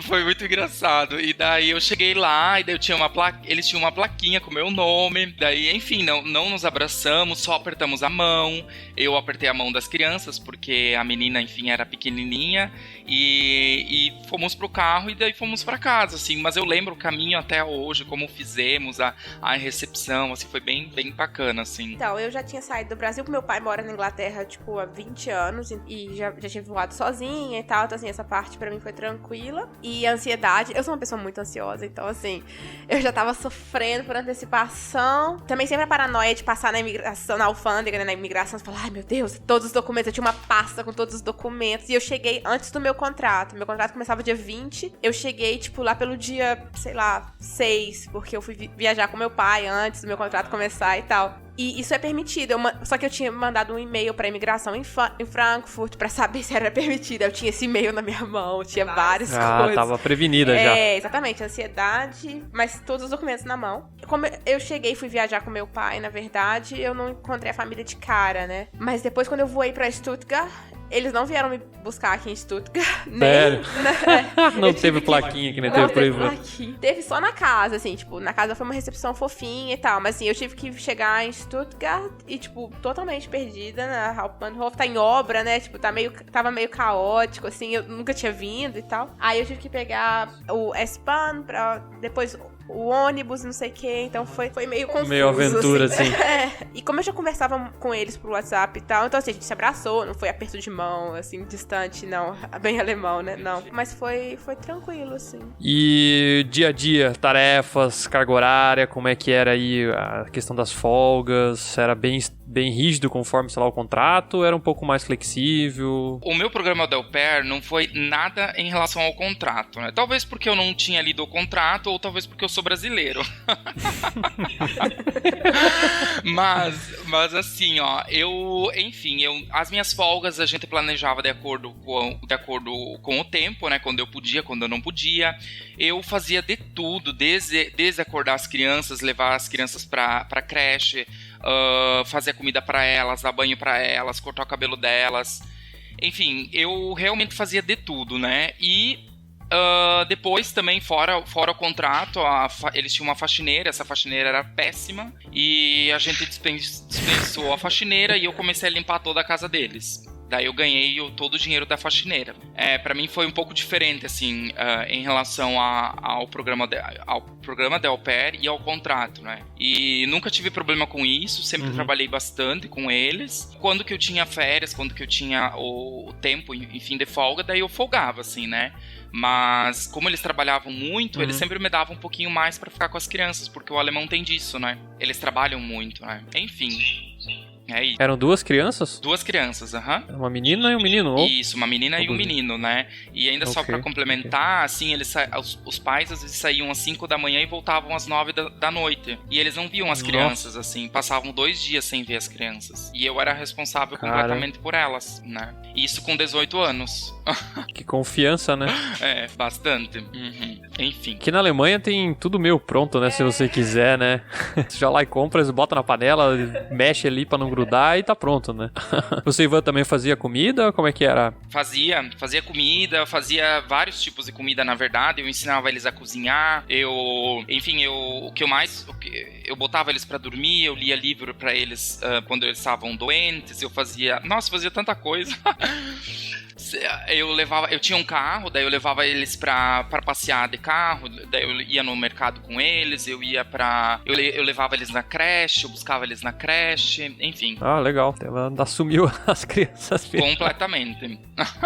Foi muito engraçado. E daí eu cheguei lá, e daí eles tinham uma plaquinha com o meu nome. Daí, enfim, não nos abraçamos, só apertamos a mão. Eu apertei a mão das crianças, porque a menina, enfim, era pequenininha. E fomos pro carro e daí fomos pra casa, assim. Mas eu lembro o caminho até hoje, como fizemos a recepção, assim, foi bem, bem bacana, assim. Então, eu já tinha saído do Brasil, porque meu pai mora na Inglaterra, tipo, há 20 anos. E já tinha voado sozinha e tal. Então, assim, essa parte pra mim foi tranquila. E a ansiedade, eu sou uma pessoa muito ansiosa, então assim, eu já tava sofrendo por antecipação. Também sempre a paranoia de passar na imigração, na alfândega, né, na imigração, você fala, ai meu Deus, todos os documentos, eu tinha uma pasta com todos os documentos, e eu cheguei antes do meu contrato começava dia 20, eu cheguei, tipo, lá pelo dia, sei lá, 6, porque eu fui viajar com meu pai antes do meu contrato começar e tal. E isso é permitido, só que eu tinha mandado um e-mail pra imigração em Frankfurt pra saber se era permitido. Eu tinha esse e-mail na minha mão, tinha várias coisas. Tava prevenida já. Exatamente, ansiedade, mas todos os documentos na mão. Como eu cheguei e fui viajar com meu pai, na verdade, eu não encontrei a família de cara, né? Mas depois, quando eu voei pra Stuttgart, eles não vieram me buscar aqui em Stuttgart. Sério? Nem, não teve plaquinha que nem teve por aí. Teve só na casa, assim, tipo, na casa foi uma recepção fofinha e tal, mas assim, eu tive que chegar em Stuttgart e, tipo, totalmente perdida na Hauptbahnhof, tá em obra, né, tipo, tava meio caótico, assim, eu nunca tinha vindo e tal. Aí eu tive que pegar o S-Bahn pra depois o ônibus, não sei o que, então foi meio confuso. Meio aventura, assim. E como eu já conversava com eles pro WhatsApp e tal, então assim, a gente se abraçou, não foi aperto de mão, assim, distante, não, bem alemão, né, não. Mas foi tranquilo, assim. E dia a dia, tarefas, carga horária, como é que era aí a questão das folgas? Era bem bem rígido conforme, sei lá, o contrato, ou era um pouco mais flexível? O meu programa de au pair não foi nada em relação ao contrato, né? Talvez porque eu não tinha lido o contrato, ou talvez porque eu sou brasileiro. Mas assim, ó, as minhas folgas a gente planejava de acordo com o tempo, né? Quando eu podia, quando eu não podia. Eu fazia de tudo, desde acordar as crianças, levar as crianças pra creche, fazer comida pra elas, dar banho pra elas, cortar o cabelo delas. Enfim, eu realmente fazia de tudo, né? E depois também, fora o contrato, eles tinham uma faxineira, essa faxineira era péssima, e a gente dispensou a faxineira e eu comecei a limpar toda a casa deles. Daí eu ganhei todo o dinheiro da faxineira. Pra mim foi um pouco diferente, assim, em relação ao programa de au pair e ao contrato, né? E nunca tive problema com isso, sempre trabalhei bastante com eles. Quando que eu tinha férias, quando que eu tinha o tempo, enfim, de folga, daí eu folgava, assim, né? Mas como eles trabalhavam muito, eles sempre me davam um pouquinho mais pra ficar com as crianças, porque o alemão tem disso, né? Eles trabalham muito, né? Enfim. É isso. Eram 2 crianças? 2 crianças, Uma menina e um menino? Ou... Isso, uma menina e um menino, né? E ainda só pra complementar, assim, os pais às vezes saíam às 5 da manhã e voltavam às 9 da noite. E eles não viam as crianças, assim, passavam 2 dias sem ver as crianças. E eu era responsável completamente por elas, né? Isso com 18 anos. Que confiança, né? Bastante. Enfim. Aqui na Alemanha tem tudo meio pronto, né? Se você quiser, né? Você já lá e compra, bota na panela, mexe ali pra não grudar e tá pronto, né? Você, Ivan, também fazia comida? Como é que era? Fazia comida, fazia vários tipos de comida, na verdade. Eu ensinava eles a cozinhar. Eu botava eles pra dormir, eu lia livro pra eles quando eles estavam doentes. Eu fazia tanta coisa. Eu tinha um carro, daí eu levava eles pra passear de carro, daí eu ia no mercado com eles, eu levava eles na creche, eu buscava eles na creche, enfim. Ah, legal. Ela assumiu as crianças. Completamente.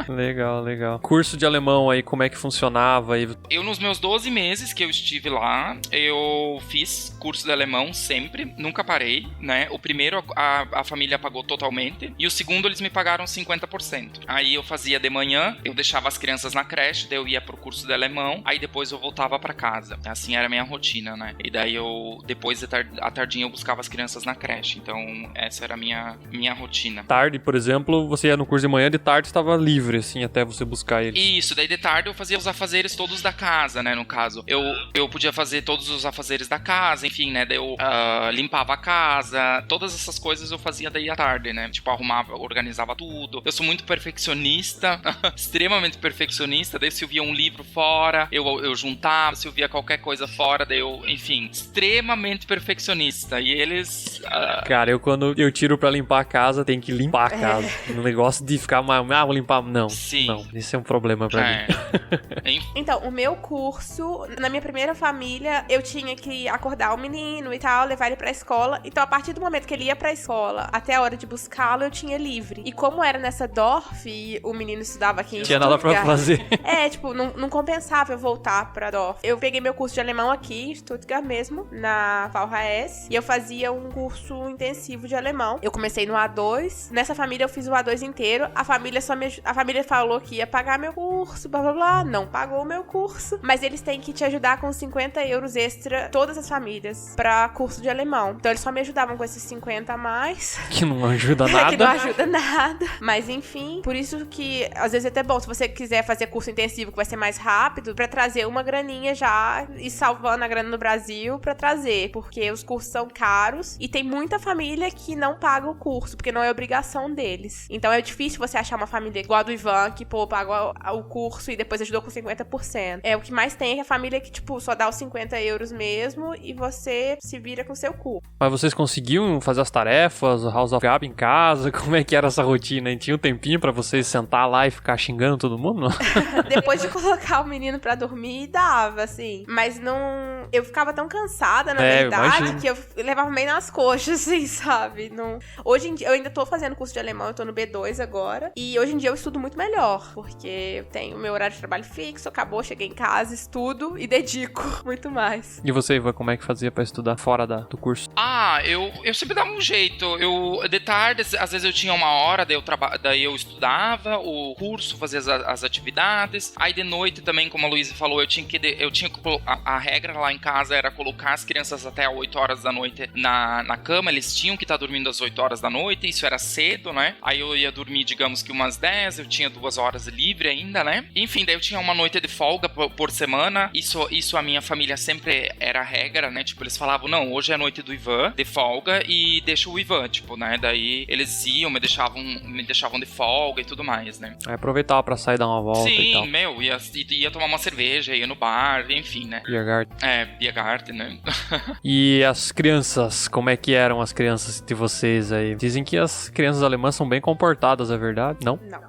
Legal. Curso de alemão aí, como é que funcionava? Eu, nos meus 12 meses que eu estive lá, eu fiz curso de alemão sempre, nunca parei, né? O primeiro a família pagou totalmente, e o segundo eles me pagaram 50%. Aí eu fazia de manhã, eu deixava as crianças na creche, daí eu ia pro curso de alemão, aí depois eu voltava pra casa. Assim era a minha rotina, né? E daí depois à tardinha eu buscava as crianças na creche. Então essa era a minha rotina. Tarde, por exemplo, você ia no curso de manhã, de tarde estava livre, assim, até você buscar eles. Isso, daí de tarde eu fazia os afazeres todos da casa, né? No caso, eu podia fazer todos os afazeres da casa, enfim, né? Daí eu limpava a casa, todas essas coisas eu fazia daí à tarde, né? Tipo, arrumava, organizava tudo. Eu sou muito perfeccionista, extremamente perfeccionista. Daí se eu via um livro fora, eu juntava. Se eu via qualquer coisa fora, daí enfim, extremamente perfeccionista. E eles... Cara, quando eu tiro pra limpar a casa, tem que limpar a casa. No negócio de ficar, vou limpar... Não, sim. Não, isso é um problema pra mim. Então, o meu curso, na minha primeira família, eu tinha que acordar o menino e tal, levar ele pra escola. Então, a partir do momento que ele ia pra escola, até a hora de buscá-lo, eu tinha livre. E como era nessa Dorf, e o menino estudava aqui em Tinha nada pra fazer. Tipo, não compensava eu voltar pra Dorf. Eu peguei meu curso de alemão aqui, em Stuttgart mesmo, na VHS, e eu fazia um curso intensivo de alemão. Eu comecei no A2. Nessa família, eu fiz o A2 inteiro. A família falou que ia pagar meu curso, blá blá blá. Não pagou o meu curso. Mas eles têm que te ajudar com 50 euros extra, todas as famílias, pra curso de alemão. Então, eles só me ajudavam com esses 50 a mais. Que não ajuda nada. Que não ajuda nada. Mas, enfim, por isso que, às vezes, é até bom, se você quiser fazer curso intensivo, que vai ser mais rápido, pra trazer uma graninha já e salvando a grana no Brasil pra trazer. Porque os cursos são caros e tem muita família que não paga o curso, porque não é obrigação deles. Então, é difícil você achar uma família igual a do Ivan, que, pagou o curso e depois ajudou com 50%. O que mais tem é a família que, só dá os 50 euros mesmo e você se vira com o seu curso. Mas vocês conseguiam fazer as tarefas, House of Gab em casa? Como é que era essa rotina? Tinha um tempinho pra vocês sentar sentar lá e ficar xingando todo mundo? Não? Depois de colocar o menino pra dormir, dava, assim. Mas não... Eu ficava tão cansada, na verdade, imagino. que eu levava meio nas coxas, assim, sabe? Não... Hoje em dia, eu ainda tô fazendo curso de alemão, eu tô no B2 agora. E hoje em dia eu estudo muito melhor, porque eu tenho meu horário de trabalho fixo, acabou, cheguei em casa, estudo e dedico muito mais. E você, Ivan, como é que fazia pra estudar fora do curso? Eu sempre dava um jeito. De tarde, às vezes eu tinha uma hora, daí eu estudava o curso, fazia as atividades. Aí de noite também, como a Luísa falou, eu tinha que a regra lá em casa era colocar as crianças até 8 horas da noite na cama. Eles tinham que estar dormindo às 8 horas da noite, isso era cedo, né? Aí eu ia dormir, digamos que umas 10, eu tinha 2 horas livre ainda, né? Enfim, daí eu tinha uma noite de folga por semana. Isso a minha família sempre era a regra, né? Tipo, eles falavam, não, hoje é a noite do Ivan, de folga, e deixa o Ivan, tipo, né? Daí eles iam, me deixavam de folga e tudo mais, né? Aí aproveitava pra sair dar uma volta e tal. Sim, ia tomar uma cerveja, ia no bar, enfim, né? Biergarten. Biergarten, né? E as crianças, como é que eram as crianças de vocês aí? Dizem que as crianças alemãs são bem comportadas, é verdade? Não? Não.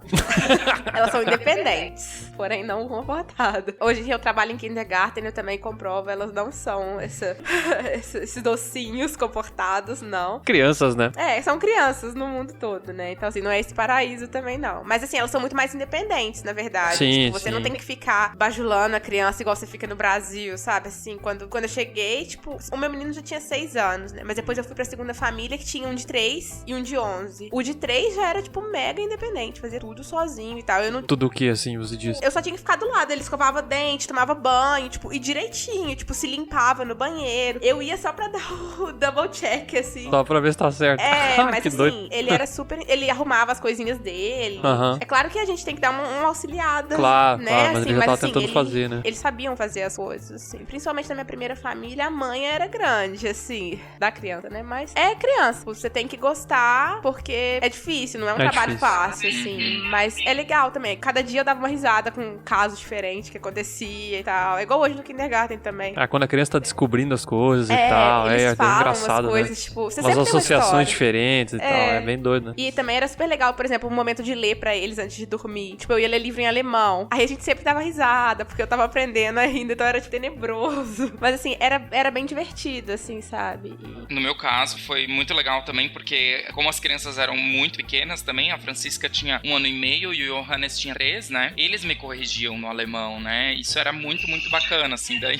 Elas são independentes, porém não comportadas. Hoje em dia eu trabalho em kindergarten, eu também comprovo, elas não são esses docinhos comportados, não. Crianças, né? São crianças no mundo todo, né? Então, assim, não é esse paraíso também, não. Mas, assim, elas são muito mais independentes, na verdade. Sim, tipo, você não tem que ficar bajulando a criança igual você fica no Brasil, sabe? Assim, quando eu cheguei, tipo, o meu menino já tinha 6 anos, né? Mas depois eu fui pra segunda família, que tinha um de 3 e um de 11. O de 3 já era, tipo, mega independente, fazia tudo sozinho e tal. Tudo o que, assim, você disse? Eu só tinha que ficar do lado, ele escovava dente, tomava banho, tipo, e direitinho, tipo, se limpava no banheiro. Eu ia só pra dar o double check, assim. Só pra ver se tá certo. Mas que assim, doido. ele era super... Ele arrumava as coisinhas dele. Aham. É claro que a gente tem que dar uma auxiliada, Claro, né? claro, mas assim, ele já tava assim, tentando fazer, né? Eles sabiam fazer as coisas, assim. Principalmente na minha primeira família, a mãe era grande, assim, da criança, né? Mas é criança. Você tem que gostar, porque é difícil, não é um trabalho difícil. fácil, assim. Mas é legal também. Cada dia eu dava uma risada com um caso diferente que acontecia e tal. É igual hoje no kindergarten também. Quando a criança tá descobrindo as coisas e tal, eles é falam engraçado, umas coisas, né? tipo, você Umas sempre tem uma associações história. diferentes e tal, é bem doido, né? E também era super legal, por exemplo, um momento de ler pra eles antes de dormir. Tipo, eu ia ler livro em alemão. Aí a gente sempre dava risada, porque eu tava aprendendo ainda, então era, tipo, tenebroso. Mas, assim, era bem divertido, assim, sabe? No meu caso, foi muito legal também, porque como as crianças eram muito pequenas também, a Francisca tinha 1 ano e meio e o Johannes tinha 3, né? Eles me corrigiam no alemão, né? Isso era muito, muito bacana, assim, daí...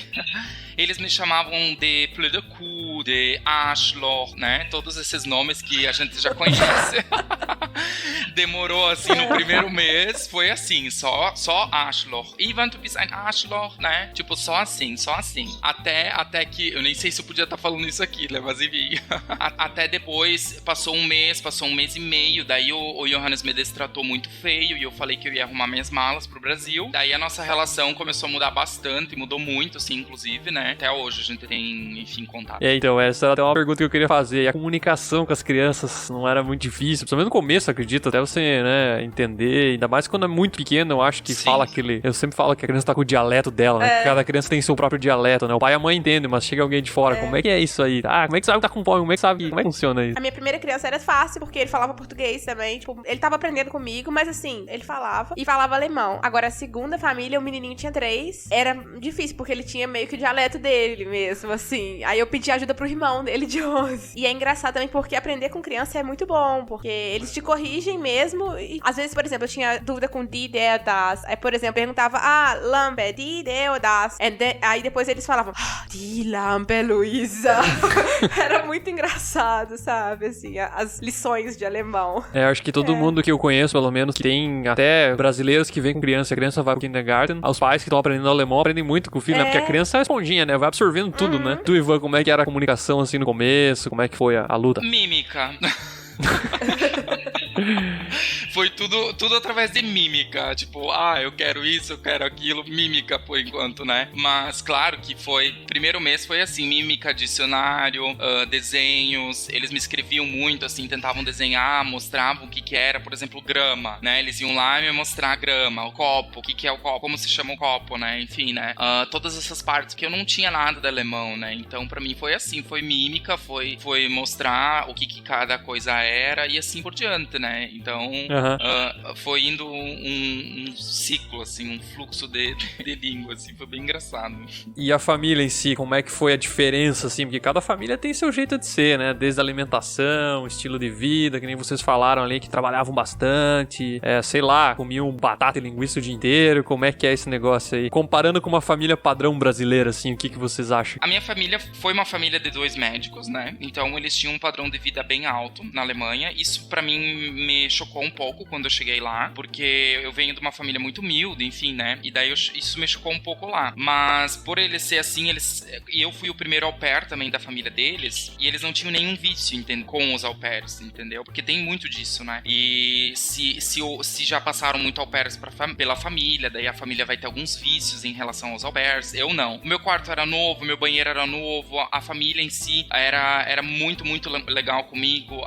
Eles me chamavam de Plödeku, de Arschloch, né? Todos esses nomes que a gente já conhece. Demorou, assim, no primeiro mês, foi assim, só Arschloch. Ivan, du bist ein Arschloch, né? Tipo, só assim. Até que, eu nem sei se eu podia estar falando isso aqui, né? Mas enfim. Até depois, passou um mês e meio, daí o Johannes me destratou muito feio e eu falei que eu ia arrumar minhas malas pro Brasil. Daí a nossa relação começou a mudar bastante, mudou muito, assim, inclusive, né? Até hoje a gente tem, enfim, contato. Então, essa era até uma pergunta que eu queria fazer. A comunicação com as crianças não era muito difícil, principalmente no começo, acredito, até você, né, entender. Ainda mais quando é muito pequeno, eu acho que Sim. fala aquele... Eu sempre falo que a criança tá com o dialeto dela, né? Cada criança tem seu próprio dialeto, né? O pai e a mãe entendem, mas chega alguém de fora. Como é que é isso aí? Como é que sabe que tá com fome? Como é que funciona isso? A minha primeira criança era fácil, porque ele falava português também. Tipo, ele tava aprendendo comigo, mas assim, ele falava e falava alemão. Agora, a segunda família, o menininho tinha 3. Era difícil, porque ele tinha meio que o dialeto dele mesmo, assim. Aí eu pedi ajuda pro irmão dele de 11. E é engraçado também, porque aprender com criança é muito bom, porque eles te corrigem mesmo. E, às vezes, por exemplo, eu tinha dúvida com die, der, das. Aí, por exemplo, eu perguntava, Lampe, die, der, das. Aí depois eles falavam, die Lampe, Luísa. Era muito engraçado, sabe? Assim, as lições de alemão. Acho que todo mundo que eu conheço, pelo menos, que tem até brasileiros que vêm com criança, a criança vai pro kindergarten, os pais que estão aprendendo alemão aprendem muito com o filho, né? Porque a criança é esponjinha, né? Vai absorvendo tudo, né? Tu, Ivan, como é que era a comunicação, assim, no começo? Como é que foi a luta? Mímica. Foi tudo através de mímica. Tipo, eu quero isso, eu quero aquilo. Mímica, por enquanto, né? Mas, claro que foi... Primeiro mês foi assim, mímica, dicionário, desenhos. Eles me escreviam muito, assim, tentavam desenhar, mostravam o que era, por exemplo, grama, né? Eles iam lá e me mostrar a grama, o copo, o que é o copo, como se chama o copo, né? Enfim, né? Todas essas partes que eu não tinha nada de alemão, né? Então, pra mim, foi assim, foi mímica, foi mostrar o que cada coisa era e assim por diante, né? Então, Foi indo um ciclo, assim, um fluxo de língua, assim, foi bem engraçado. E a família em si, como é que foi a diferença, assim? Porque cada família tem seu jeito de ser, né? Desde a alimentação, estilo de vida, que nem vocês falaram ali, que trabalhavam bastante, sei lá, comiam batata e linguiça o dia inteiro. Como é que é esse negócio aí? Comparando com uma família padrão brasileira, assim, o que vocês acham? A minha família foi uma família de 2 médicos, né? Então eles tinham um padrão de vida bem alto na Alemanha. Isso pra mim me chocou um pouco quando eu cheguei lá, porque eu venho de uma família muito humilde, enfim, né? E daí isso me chocou um pouco lá. Mas por eles ser assim, e eu fui o primeiro au pair também da família deles, e eles não tinham nenhum vício, entende? Com os au pairs, entendeu? Porque tem muito disso, né? E se já passaram muito au pairs pela família, daí a família vai ter alguns vícios em relação aos au pairs. Eu não. O meu quarto era novo, meu banheiro era novo, a família em si era muito, muito legal comigo.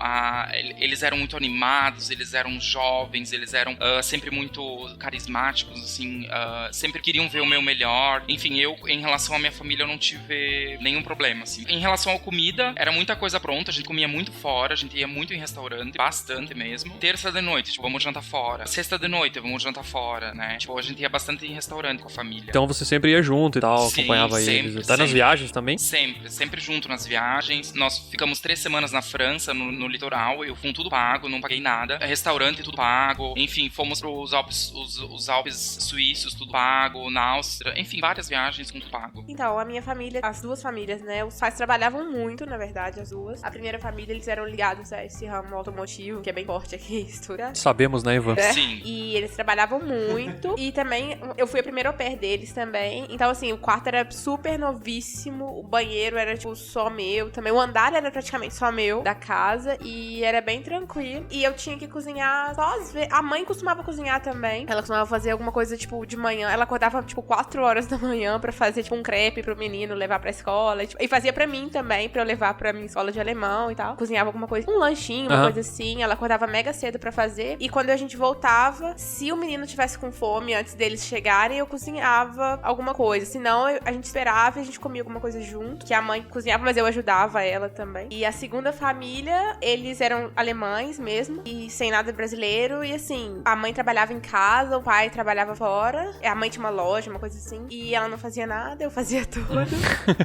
Eles eram muito animados, eles eram jovens, eles eram sempre muito carismáticos, assim, sempre queriam ver o meu melhor. Enfim, em relação à minha família, eu não tive nenhum problema, assim. Em relação à comida, era muita coisa pronta, a gente comia muito fora, a gente ia muito em restaurante, bastante mesmo. Terça de noite, tipo, vamos jantar fora. Sexta de noite, vamos jantar fora, né? Tipo, a gente ia bastante em restaurante com a família. Então você sempre ia junto e tal, Sim, acompanhava eles. Até nas viagens também? Sempre junto nas viagens. Nós ficamos 3 semanas na França, no litoral, eu fui tudo pago, não paguei nada. Restaurante, tudo pago. Enfim, fomos pros Alpes, os Alpes suíços, tudo pago. Na Áustria, enfim, várias viagens com tudo pago. Então, a minha família, as 2 famílias, né? Os pais trabalhavam muito, na verdade, as 2. A primeira família, eles eram ligados a esse ramo automotivo, que é bem forte aqui, estuda. Sabemos, né, Ivan? Sim. E eles trabalhavam muito. E também, eu fui a primeira au pair deles também. Então, assim, o quarto era super novíssimo. O banheiro era, tipo, só meu. Também o andar era praticamente só meu, da casa. E era bem tranquilo. E eu tinha que cozinhar só às vezes. A mãe costumava cozinhar também. Ela costumava fazer alguma coisa, tipo, de manhã. Ela acordava, tipo, 4 horas da manhã pra fazer, tipo, um crepe pro menino levar pra escola. E fazia pra mim também, pra eu levar pra minha escola de alemão e tal. Cozinhava alguma coisa, um lanchinho, uma coisa assim. Ela acordava mega cedo pra fazer. E quando a gente voltava, se o menino tivesse com fome antes deles chegarem, eu cozinhava alguma coisa. Senão, a gente esperava e a gente comia alguma coisa junto. Que a mãe cozinhava, mas eu ajudava ela também. E a segunda família, eles eram alemães mesmo. E sem nada brasileiro. E assim, a mãe trabalhava em casa, o pai trabalhava fora. A mãe tinha uma loja, uma coisa assim. E ela não fazia nada, eu fazia tudo.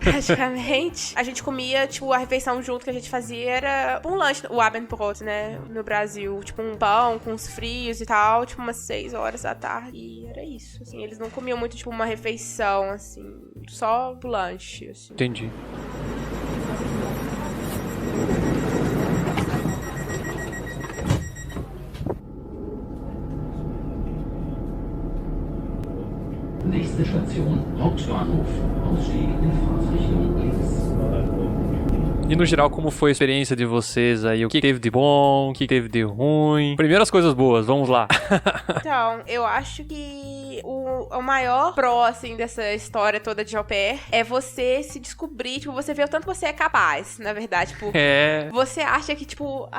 Praticamente. A gente comia, tipo, a refeição junto que a gente fazia era um lanche, o Abendbrot, né? No Brasil. Tipo, um pão com os frios e tal. Tipo, umas 6 horas da tarde. E era isso, assim. Eles não comiam muito, tipo, uma refeição, assim. Só o lanche, assim. Entendi. Nächste Station, Hauptbahnhof. Ausstieg in Fahrtrichtung links. E no geral, como foi a experiência de vocês aí? O que teve de bom? O que teve de ruim? Primeiro as coisas boas, vamos lá. Então, eu acho que o maior pró, assim, dessa história toda de au pair é você se descobrir, tipo, você vê o tanto que você é capaz, na verdade, tipo... Você acha que, tipo,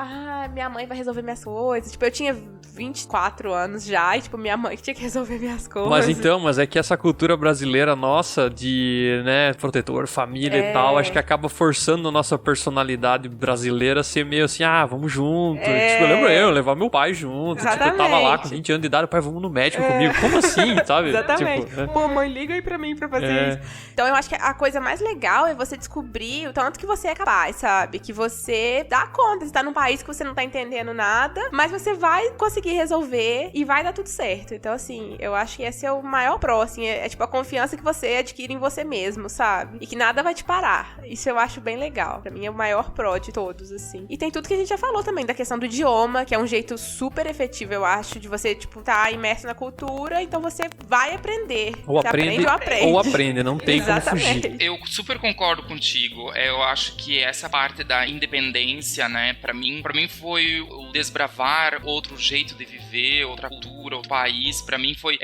minha mãe vai resolver minhas coisas. Tipo, eu tinha 24 anos já e, tipo, minha mãe tinha que resolver minhas coisas. Mas é que essa cultura brasileira nossa de, né, protetor, família e tal, acho que acaba forçando a nossa personalidade brasileira a ser meio assim, vamos junto. Tipo, eu lembro eu levar meu pai junto. Exatamente. Tipo, eu tava lá com 20 anos de idade, pai, vamos no médico comigo. Como assim, sabe? Exatamente. Tipo, Pô, mãe, liga aí pra mim pra fazer isso. Então, eu acho que a coisa mais legal é você descobrir o tanto que você é capaz, sabe? Que você dá conta, você tá num país que você não tá entendendo nada, mas você vai conseguir resolver e vai dar tudo certo. Então, assim, eu acho que esse é o maior pró, assim, é tipo a confiança que você adquire em você mesmo, sabe? E que nada vai te parar. Isso eu acho bem legal. Pra mim é o maior pró de todos, assim. E tem tudo que a gente já falou também, da questão do idioma, que é um jeito super efetivo, eu acho, de você, tipo, tá imerso na cultura, então você vai aprender. Ou você aprende, ou aprende, não tem como fugir. Eu super concordo contigo. Eu acho que essa parte da independência, né, pra mim foi o desbravar outro jeito de viver, outra cultura, outro país. Pra mim foi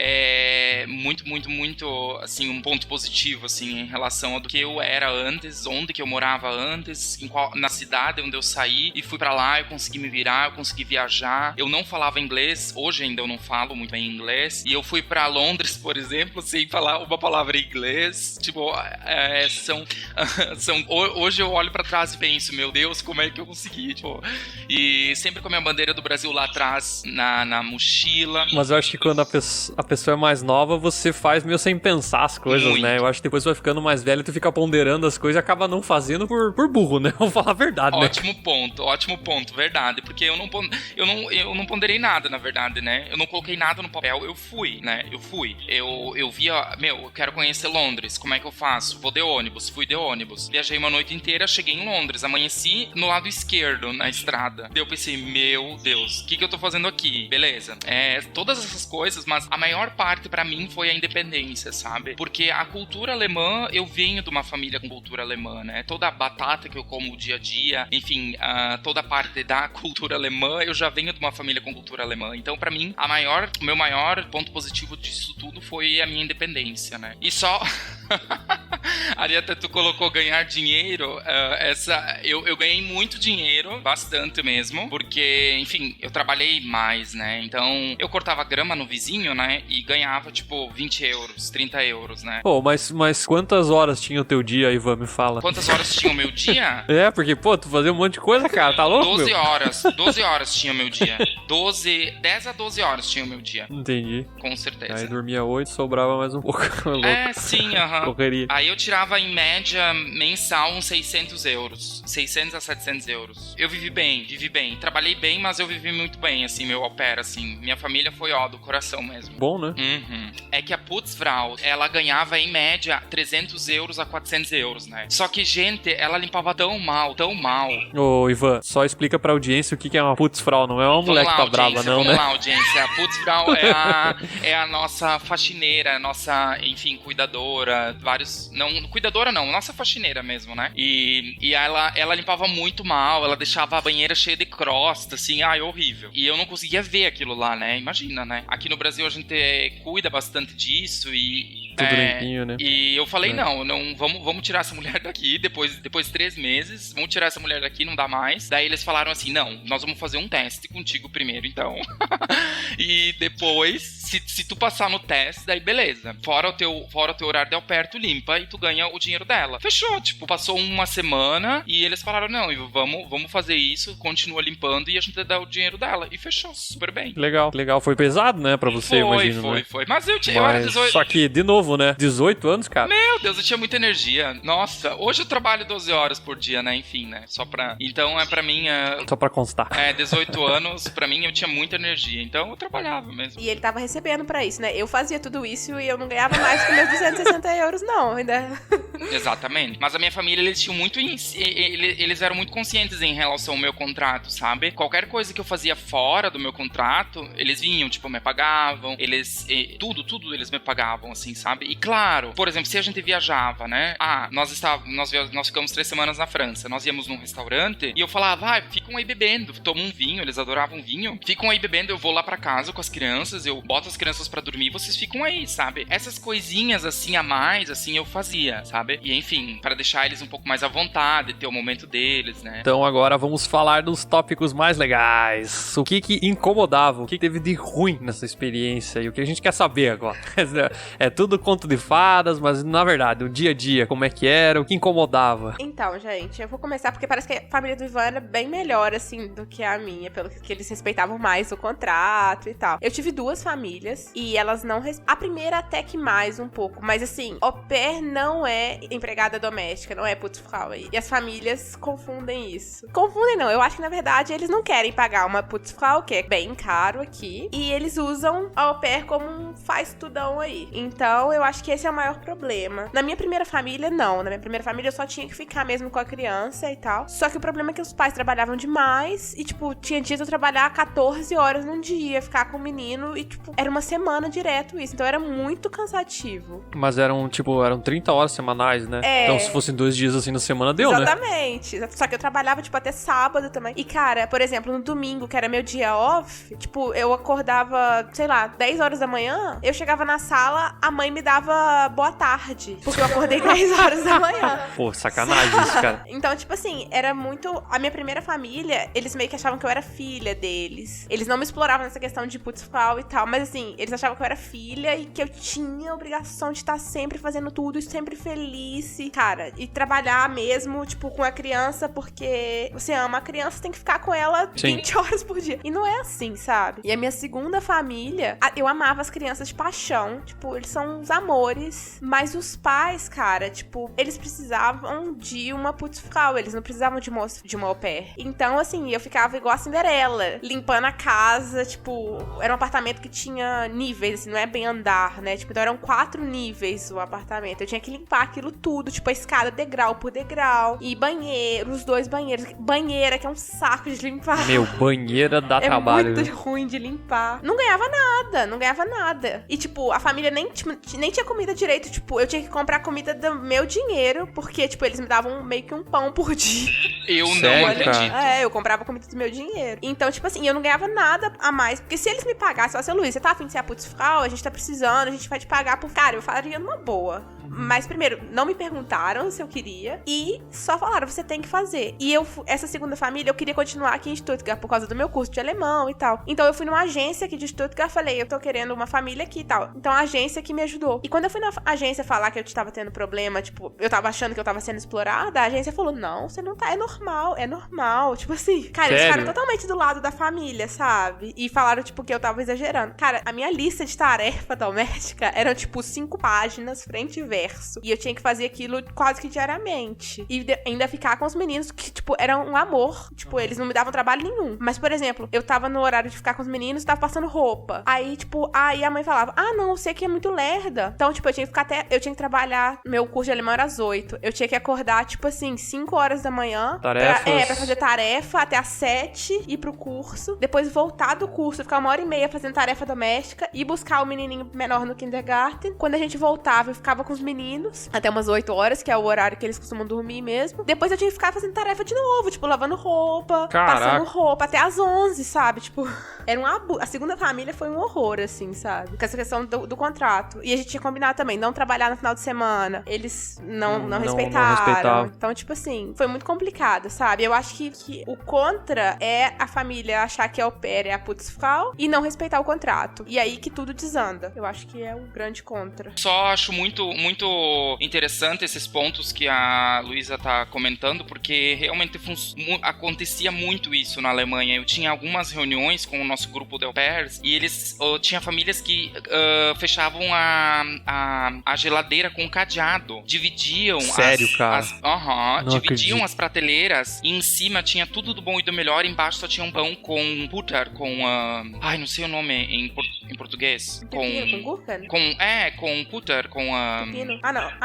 muito, assim, um ponto positivo, assim, em relação ao do que eu era antes, onde que eu morava antes, na cidade onde eu saí e fui pra lá, eu consegui me virar, eu consegui viajar. Eu não falava inglês, hoje ainda eu não falo muito bem inglês, e eu fui pra pra Londres, por exemplo, sem falar uma palavra em inglês. Tipo, hoje eu olho pra trás e penso, meu Deus, como é que eu consegui? Tipo, e sempre com a minha bandeira do Brasil lá atrás, na mochila. Mas eu acho que quando a pessoa é mais nova, você faz meio sem pensar as coisas, Muito. né? Eu acho que depois você vai ficando mais velho, tu fica ponderando as coisas e acaba não fazendo por burro, né? Vamos falar a verdade, né? Ótimo ponto, verdade. Porque eu não ponderei nada, na verdade, né? Eu não coloquei nada no papel, eu fui, né? Eu via, eu quero conhecer Londres, como é que eu faço? Vou de ônibus, fui de ônibus. Viajei uma noite inteira, cheguei em Londres, amanheci no lado esquerdo, na estrada. Daí eu pensei, meu Deus, o que eu tô fazendo aqui? Beleza. Todas essas coisas, mas a maior parte pra mim foi a independência, sabe? Porque a cultura alemã, eu venho de uma família com cultura alemã, né? Toda a batata que eu como dia a dia, enfim, toda a parte da cultura alemã, eu já venho de uma família com cultura alemã. Então, pra mim, o meu maior ponto positivo disso tudo foi a minha independência, né? E só... Arieta, tu colocou ganhar dinheiro. Eu ganhei muito dinheiro, bastante mesmo, porque, enfim, eu trabalhei mais, né? Então, eu cortava grama no vizinho, né? E ganhava, tipo, 20 euros, 30 euros, né? Pô, mas quantas horas tinha o teu dia, Ivan? Me fala. Quantas horas tinha o meu dia? Porque, pô, tu fazia um monte de coisa, cara, tá louco? 12 horas tinha o meu dia. 10 a 12 horas tinha o meu dia. Entendi. Com certeza. Aí dormia 8, sobrava mais um pouco. Sim, aham. Correria. Aí eu tirava, em média, mensal, uns 600 euros. 600 a 700 euros. Eu vivi bem. Trabalhei bem, mas eu vivi muito bem, assim, meu au pair, assim. Minha família foi, do coração mesmo. Bom, né? Uhum. É que a Putzfrau, ela ganhava, em média, 300 euros a 400 euros, né? Só que, gente, ela limpava tão mal. Ô, Ivan, só explica pra audiência o que é uma Putzfrau. Não é uma mulher que tá brava, não, né? Vamos lá, audiência. A Putzfrau é a nossa faxineira, nossa, enfim, cuidadora, cuidadora não, nossa faxineira mesmo, né? E ela limpava muito mal, ela deixava a banheira cheia de crosta, assim, horrível. E eu não conseguia ver aquilo lá, né? Imagina, né? Aqui no Brasil a gente cuida bastante disso e... Tudo limpinho, né? E eu falei, não, vamos tirar essa mulher daqui, depois de 3 meses, vamos tirar essa mulher daqui, não dá mais. Daí eles falaram assim, não, nós vamos fazer um teste contigo primeiro, então. E depois, se tu passar no teste, daí beleza. Fora o teu horário de au pair, tu limpa e tu ganha o dinheiro dela. Fechou, tipo, passou uma semana e eles falaram, não, vamos fazer isso, continua limpando e a gente dá o dinheiro dela. E fechou, super bem. Legal. Foi pesado, né, pra você, imagino, né? Foi. Mas eu era 18... Só que, de novo, né, 18 anos, cara. Meu Deus, eu tinha muita energia. Nossa, hoje eu trabalho 12 horas por dia, né, enfim, né, só pra... Então, pra mim... Só pra constar. 18 anos, pra mim, eu tinha muita energia. Então, eu trabalhava mesmo. E ele tava recebendo pra isso, né? Eu fazia tudo isso e eu não ganhava mais que meus 260 euros, não, ainda. Exatamente. Mas a minha família, eles tinham muito... Eles eram muito conscientes em relação ao meu contrato, sabe? Qualquer coisa que eu fazia fora do meu contrato, eles vinham, tipo, me pagavam. Tudo eles me pagavam, assim, sabe? E claro, por exemplo, se a gente viajava, né? Nós ficamos 3 semanas na França. Nós íamos num restaurante e eu falava, ficam aí bebendo, tomam um vinho, eles adoravam vinho. Ficam aí bebendo, eu vou lá pra casa com as crianças, eu boto as crianças pra dormir, vocês ficam aí, sabe? Essas coisinhas, assim, a mais, assim, eu fazia, sabe? E, enfim, pra deixar eles um pouco mais à vontade, ter o momento deles, né? Então agora vamos falar dos tópicos mais legais. O que incomodava, o que teve de ruim nessa experiência e o que a gente quer saber agora. É tudo conto de fadas, mas na verdade, o dia a dia, como é que era, o que incomodava. Então, gente, eu vou começar porque parece que a família do Ivan era bem melhor, assim, do que a minha, pelo que eles respeitavam mais o contrato e tal. Eu tive 2 famílias e elas não... A primeira até que mais um pouco, mas assim, au pair não é empregada doméstica, não é Putzfrau aí. E as famílias confundem isso. Confundem não, eu acho que na verdade eles não querem pagar uma Putzfrau, que é bem caro aqui, e eles usam a au pair como um faz-tudão aí. Então, eu acho que esse é o maior problema. Na minha primeira família, não. Na minha primeira família, eu só tinha que ficar mesmo com a criança e tal. Só que o problema é que os pais trabalhavam demais e, tipo, tinha dias eu trabalhar 14 horas num dia, ficar com o menino e, tipo, era uma semana direto isso. Então, era muito cansativo. Mas eram 30 horas semanais semanais, né? É. Então, se fossem 2 dias assim na semana, deu, né? Exatamente. Só que eu trabalhava, tipo, até sábado também. E, cara, por exemplo, no domingo, que era meu dia off, tipo, eu acordava, sei lá, 10 horas da manhã, eu chegava na sala, a mãe me dava boa tarde. Porque eu acordei 10 horas da manhã. Pô, sacanagem isso, cara. Então, tipo assim, era muito... A minha primeira família, eles meio que achavam que eu era filha deles. Eles não me exploravam nessa questão de putzfrau e tal, mas assim, eles achavam que eu era filha e que eu tinha a obrigação de estar sempre fazendo tudo e sempre feliz. E, cara, e trabalhar mesmo, tipo, com a criança, porque você ama a criança, tem que ficar com ela Sim. 20 horas por dia. E não é assim, sabe? E a minha segunda família, eu amava as crianças de paixão. Tipo, eles são uns amores. Mas os pais, cara, tipo, eles precisavam de uma putzfrau. Eles não precisavam de uma au pair. Então, assim, eu ficava igual a Cinderela, limpando a casa, tipo, era um apartamento que tinha níveis, assim, não é bem andar, né? Tipo, então eram 4 níveis o apartamento. Eu tinha que limpar aquilo tudo, tipo, a escada degrau por degrau. E banheiro, os 2 banheiros. Banheira, que é um saco de limpar. Meu, banheira dá trabalho. É muito Viu? ruim de limpar. Não ganhava nada. E, tipo, a família nem tinha comida direito. Tipo, eu tinha que comprar comida do meu dinheiro, porque, tipo, eles me davam meio que um pão por dia. Eu Sério, não cara? acredito. Eu comprava comida do meu dinheiro. Então, tipo assim, eu não ganhava nada a mais. Porque se eles me pagassem, falassem, Luiz, você tá afim de ser a putzfrau? A gente tá precisando, a gente vai te pagar por... Cara, eu falaria numa boa. Mas, primeiro, não me perguntaram se eu queria. E só falaram, você tem que fazer. E essa segunda família, eu queria continuar aqui em Stuttgart por causa do meu curso de alemão e tal. Então, eu fui numa agência aqui de Stuttgart, falei, eu tô querendo uma família aqui e tal. Então, a agência que me ajudou. E quando eu fui na agência falar que eu tava tendo problema, tipo, eu tava achando que eu tava sendo explorada, a agência falou, não, você não tá, é normal. Tipo assim, cara, eles Sério? ficaram totalmente do lado da família, sabe? E falaram, tipo, que eu tava exagerando. Cara, a minha lista de tarefa doméstica eram, tipo, 5 páginas, frente e verso. E eu tinha que fazer aquilo quase que diariamente. E ainda ficar com os meninos que, tipo, eram um amor. Tipo, eles não me davam trabalho nenhum. Mas, por exemplo, eu tava no horário de ficar com os meninos e tava passando roupa. Aí, tipo, aí a mãe falava, não, você que é muito lerda. Então, tipo, eu tinha que trabalhar, meu curso de alemão era às 8. Eu tinha que acordar, tipo assim, 5 horas da manhã. Tarefas. Pra fazer tarefa até às 7, ir pro curso. Depois voltar do curso, ficar 1h30 fazendo tarefa doméstica e buscar o menininho menor no kindergarten. Quando a gente voltava, eu ficava com os meninos até umas 8 horas, que é o horário que eles costumam dormir mesmo. Depois eu tinha que ficar fazendo tarefa de novo, tipo, lavando roupa, Caraca. passando roupa até às 11, sabe? Tipo, era um abuso. A segunda família foi um horror, assim, sabe? Com essa questão do contrato. E a gente tinha combinado também, não trabalhar no final de semana. Eles não respeitaram. Então, tipo assim, foi muito complicado, sabe? Eu acho que o contra é a família achar que a au pair é a putzfrau e não respeitar o contrato. E aí que tudo desanda. Eu acho que é o grande contra. Só acho muito, muito interessante esses pontos que a Luísa tá comentando, porque realmente acontecia muito isso na Alemanha. Eu tinha algumas reuniões com o nosso grupo de au pairs e eles tinha famílias que fechavam a geladeira com cadeado. Dividiam Sério, cara? Dividiam acredito. as prateleiras e em cima tinha tudo do bom e do melhor, embaixo só tinha um pão com butter, com não sei o nome em português. Pepino, com gurken? Com butter, com Pepino?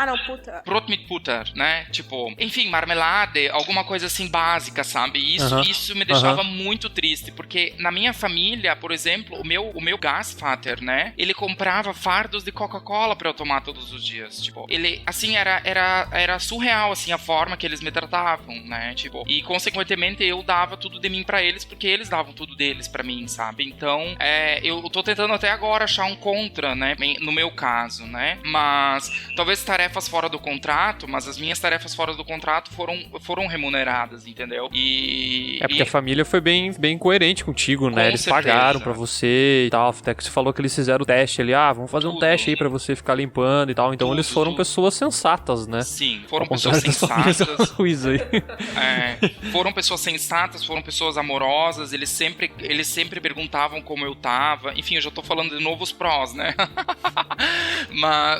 Não, puta. Brot mit Butter, né? Tipo, enfim, marmelada, alguma coisa assim básica, sabe? Isso me deixava muito triste, porque na minha família, por exemplo, o meu Gasvater, né? Ele comprava fardos de Coca-Cola pra eu tomar todos os dias, tipo. Ele, assim, era surreal, assim, a forma que eles me tratavam, né? Tipo, e consequentemente eu dava tudo de mim pra eles, porque eles davam tudo deles pra mim, sabe? Então, eu tô tentando até agora achar um contra, né? No meu caso, né? Mas talvez tarefas fora do contrato, mas as minhas tarefas fora do contrato foram remuneradas, entendeu? Porque a família foi bem coerente contigo, né? Eles certeza. pagaram pra você e tal. Até que você falou que eles fizeram o teste ali. Vamos fazer um Tudo. teste aí pra você ficar limpando e tal. Então eles foram pessoas sensatas, né? Sim, foram Ao pessoas contrário das famílias sensatas. da Luísa aí. Foram pessoas sensatas, foram pessoas amorosas, eles sempre perguntavam como eu tava. Enfim, eu já tô falando de novos prós, né?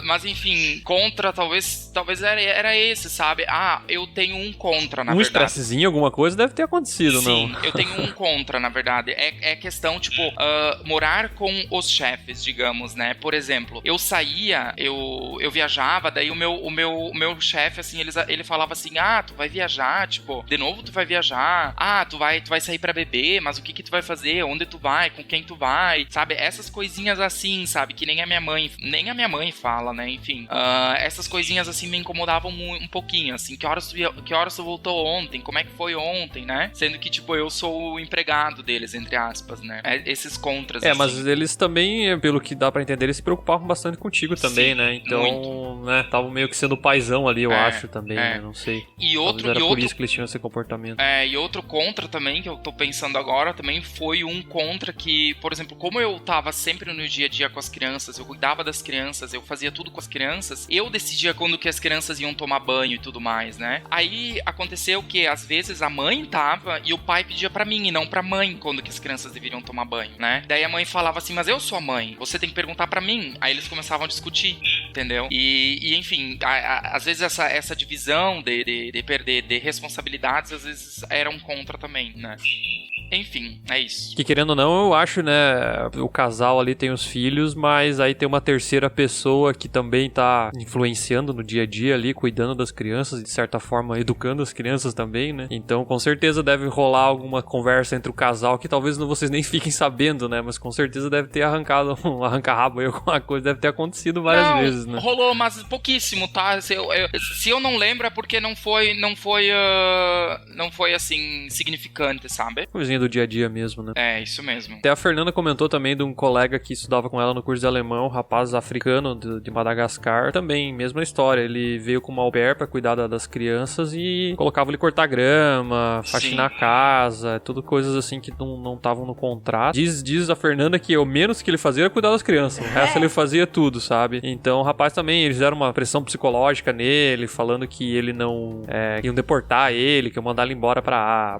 mas enfim, contra talvez era esse, sabe? Eu tenho um contra, na verdade. Estressezinho, alguma coisa deve ter acontecido, Sim, não? eu tenho um contra, na verdade. É questão, tipo, morar com os chefes, digamos, né? Por exemplo, eu saía, eu viajava, daí o meu chefe, assim, ele falava assim, tu vai viajar, tipo, de novo tu vai viajar, tu vai sair pra beber, mas o que tu vai fazer, onde tu vai, com quem tu vai, sabe? Essas essas coisinhas assim, sabe? Que nem a minha mãe fala, né? Enfim, essas coisinhas assim me incomodavam um pouquinho, assim. Que horas tu voltou ontem? Como é que foi ontem, né? Sendo que, tipo, eu sou o empregado deles, entre aspas, né? Esses contras, assim. Mas eles também, pelo que dá pra entender, eles se preocupavam bastante contigo também, Sim, né? Então, muito. né, estavam meio que sendo paizão ali, eu acho, também, né? Não sei. E Talvez era por isso que eles tinham esse comportamento. E outro contra também, que eu tô pensando agora, também foi um contra que, por exemplo, como eu tava sempre no dia a dia com as crianças, eu cuidava das crianças, eu fazia tudo com as crianças, eu decidia quando que as crianças iam tomar banho e tudo mais, né? Aí aconteceu que, às vezes, a mãe tava e o pai pedia pra mim e não pra mãe quando que as crianças deveriam tomar banho, né? Daí a mãe falava assim, mas eu sou a mãe, você tem que perguntar pra mim. Aí eles começavam a discutir, entendeu? E enfim, às vezes essa divisão de perder de responsabilidades, às vezes era um contra também, né? Enfim, é isso. Que querendo ou não, eu acho, né, o casal ali tem os filhos, mas aí tem uma terceira pessoa que também tá influenciando no dia a dia ali, cuidando das crianças, de certa forma educando as crianças também, né? Então, com certeza deve rolar alguma conversa entre o casal que talvez vocês nem fiquem sabendo, né? Mas com certeza deve ter arrancado um arranca-rabo aí, alguma coisa, deve ter acontecido várias vezes, né? Rolou, mas pouquíssimo, tá? Se eu não lembro é porque não foi assim, significante, sabe? Coisinha do dia a dia mesmo, né? É, isso mesmo. Até a Fernanda comentou também de um colega que estudava com ela no curso de alemão, um rapaz africano de Madagascar, também, mesma história, ele veio com uma au pair pra cuidar das crianças e colocava ele cortar grama, faxinar a casa, tudo coisas assim que não estavam no contrato. Diz a Fernanda que o menos que ele fazia era cuidar das crianças, o resto ele fazia tudo, sabe? Então o rapaz também, eles fizeram uma pressão psicológica nele, falando que ele não iam deportar ele, que iam mandar ele embora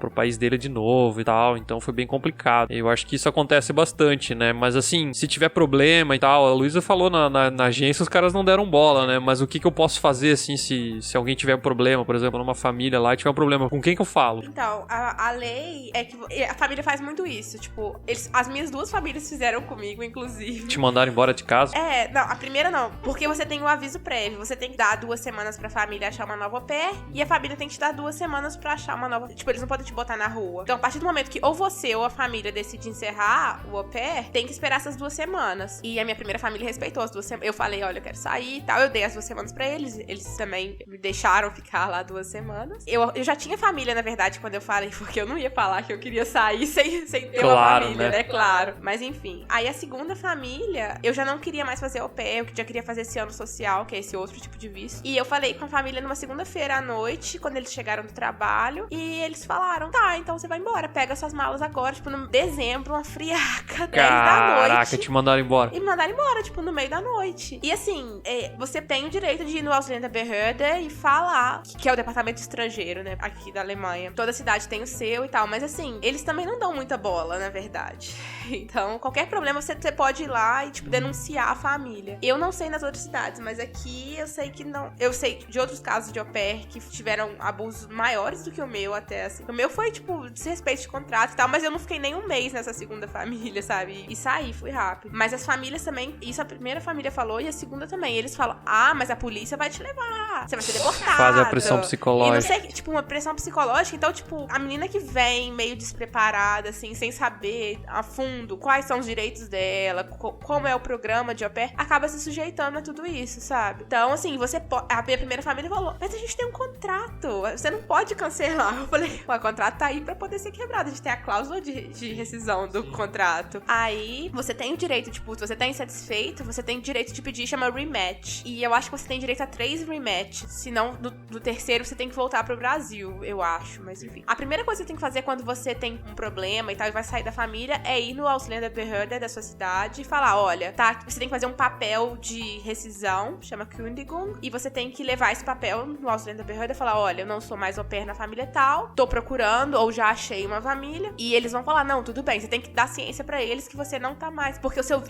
pro país dele de novo e tal. Então foi bem complicado. Eu acho que isso acontece bastante, né? Mas assim, se tiver problema e tal, a Luísa falou na agência, os caras não deram bola, né? Mas o que eu posso fazer, assim, se alguém tiver um problema, por exemplo, numa família lá e tiver um problema, com quem que eu falo? Então, a lei é que a família faz muito isso. Tipo, as minhas duas famílias fizeram comigo, inclusive. Te mandaram embora de casa? Não, a primeira não. Porque você tem o aviso prévio. Você tem que dar 2 semanas pra família achar uma nova au pair. E a família tem que te dar 2 semanas pra achar uma nova. Tipo, eles não podem te botar na rua. Então, a partir do momento que ou você ou a família decide encerrar o au pair, tem que esperar essas 2 semanas. E a minha primeira família respeitou as 2 semanas. Eu falei, olha, eu quero sair e tal. Eu dei as 2 semanas pra eles. Eles também me deixaram ficar lá 2 semanas. Eu já tinha família, na verdade, quando eu falei, porque eu não ia falar que eu queria sair sem ter uma família, né? Claro. Mas enfim. Aí a segunda família, eu já não queria mais fazer au pair, eu já queria fazer esse ano social, que é esse outro tipo de visto. E eu falei com a família numa segunda-feira à noite, quando eles chegaram do trabalho, e eles falaram, tá, então você vai embora, pega suas malas agora, tipo, no dezembro, uma friaca, 10 da noite. Caraca, te mandaram embora. E me mandaram embora, tipo, no meio da noite. E assim, você tem o direito de ir no Ausländerbehörde e falar, que é o departamento estrangeiro, né, aqui da Alemanha. Toda cidade tem o seu e tal, mas assim, eles também não dão muita bola, na verdade. Então, qualquer problema, você pode ir lá e, tipo, denunciar a família. Eu não sei nas outras cidades, mas aqui eu sei que não. Eu sei de outros casos de au pair que tiveram abusos maiores do que o meu, até assim. O meu foi, tipo, desrespeito de contrato e tal, mas eu não fiquei nem um mês nessa segunda família, sabe? E saí, fui rápido. Mas as famílias também, isso a primeira família falou e a segunda também. Eles falam, mas a polícia vai te levar. Você vai ser deportado. Faz a pressão psicológica. E não sei, tipo, uma pressão psicológica. Então, tipo, a menina que vem meio despreparada, assim, sem saber a fundo quais são os direitos dela, como é o programa de au pair, acaba se sujeitando a tudo isso, sabe? Então, assim, a minha primeira família falou, mas a gente tem um contrato, você não pode cancelar. Eu falei, o contrato tá aí pra poder ser quebrado, a gente tem a cláusula de rescisão do contrato. Aí, você tem o direito, tipo, se você tá insatisfeito, você tem o direito de pedir, chama rematch. E eu acho que você tem direito a 3 rematches, senão do terceiro você tem que voltar pro Brasil, eu acho, mas enfim. A primeira coisa que você tem que fazer quando você tem um problema e tal, e vai sair da família, é ir no Ausländerbehörde da sua cidade e falar, olha, tá, você tem que fazer um papel de rescisão, chama Kündigung, e você tem que levar esse papel no Ausländerbehörde e falar, olha, eu não sou mais au pair na família tal, tô procurando ou já achei uma família, e eles vão falar, não, tudo bem, você tem que dar ciência pra eles que você não tá mais, porque o seu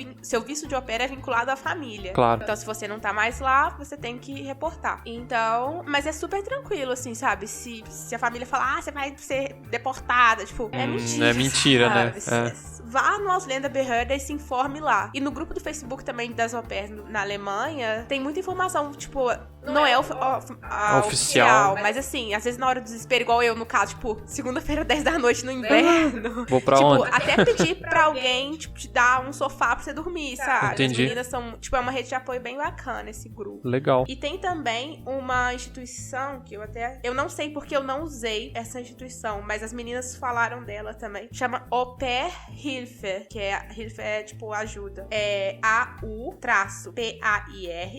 visto de au pair é vinculado à família. Claro. Então, se você não tá mais lá, você tem que reportar. Então, mas é super tranquilo, assim, sabe? Se a família falar, você vai ser deportada, tipo, é mentira. É mentira, sabe? né? Vá no Ausländerbehörde e se informe lá. E no grupo do Facebook também das au pairs na Alemanha, tem muita informação, tipo, Não é Oficial. mas assim, às vezes na hora do desespero, igual eu, no caso, tipo, segunda-feira, 10 da noite no inverno. Vou pra tipo, onde? até pedir pra alguém, tipo, te dar um sofá pra você dormir, sabe? Entendi. As meninas são, tipo, é uma rede de apoio bem bacana esse grupo. Legal. E tem também uma instituição que eu não sei porque eu não usei essa instituição, mas as meninas falaram dela também. Chama Au Pair Hilfe, que Hilfe é tipo ajuda. É AU-PAIR,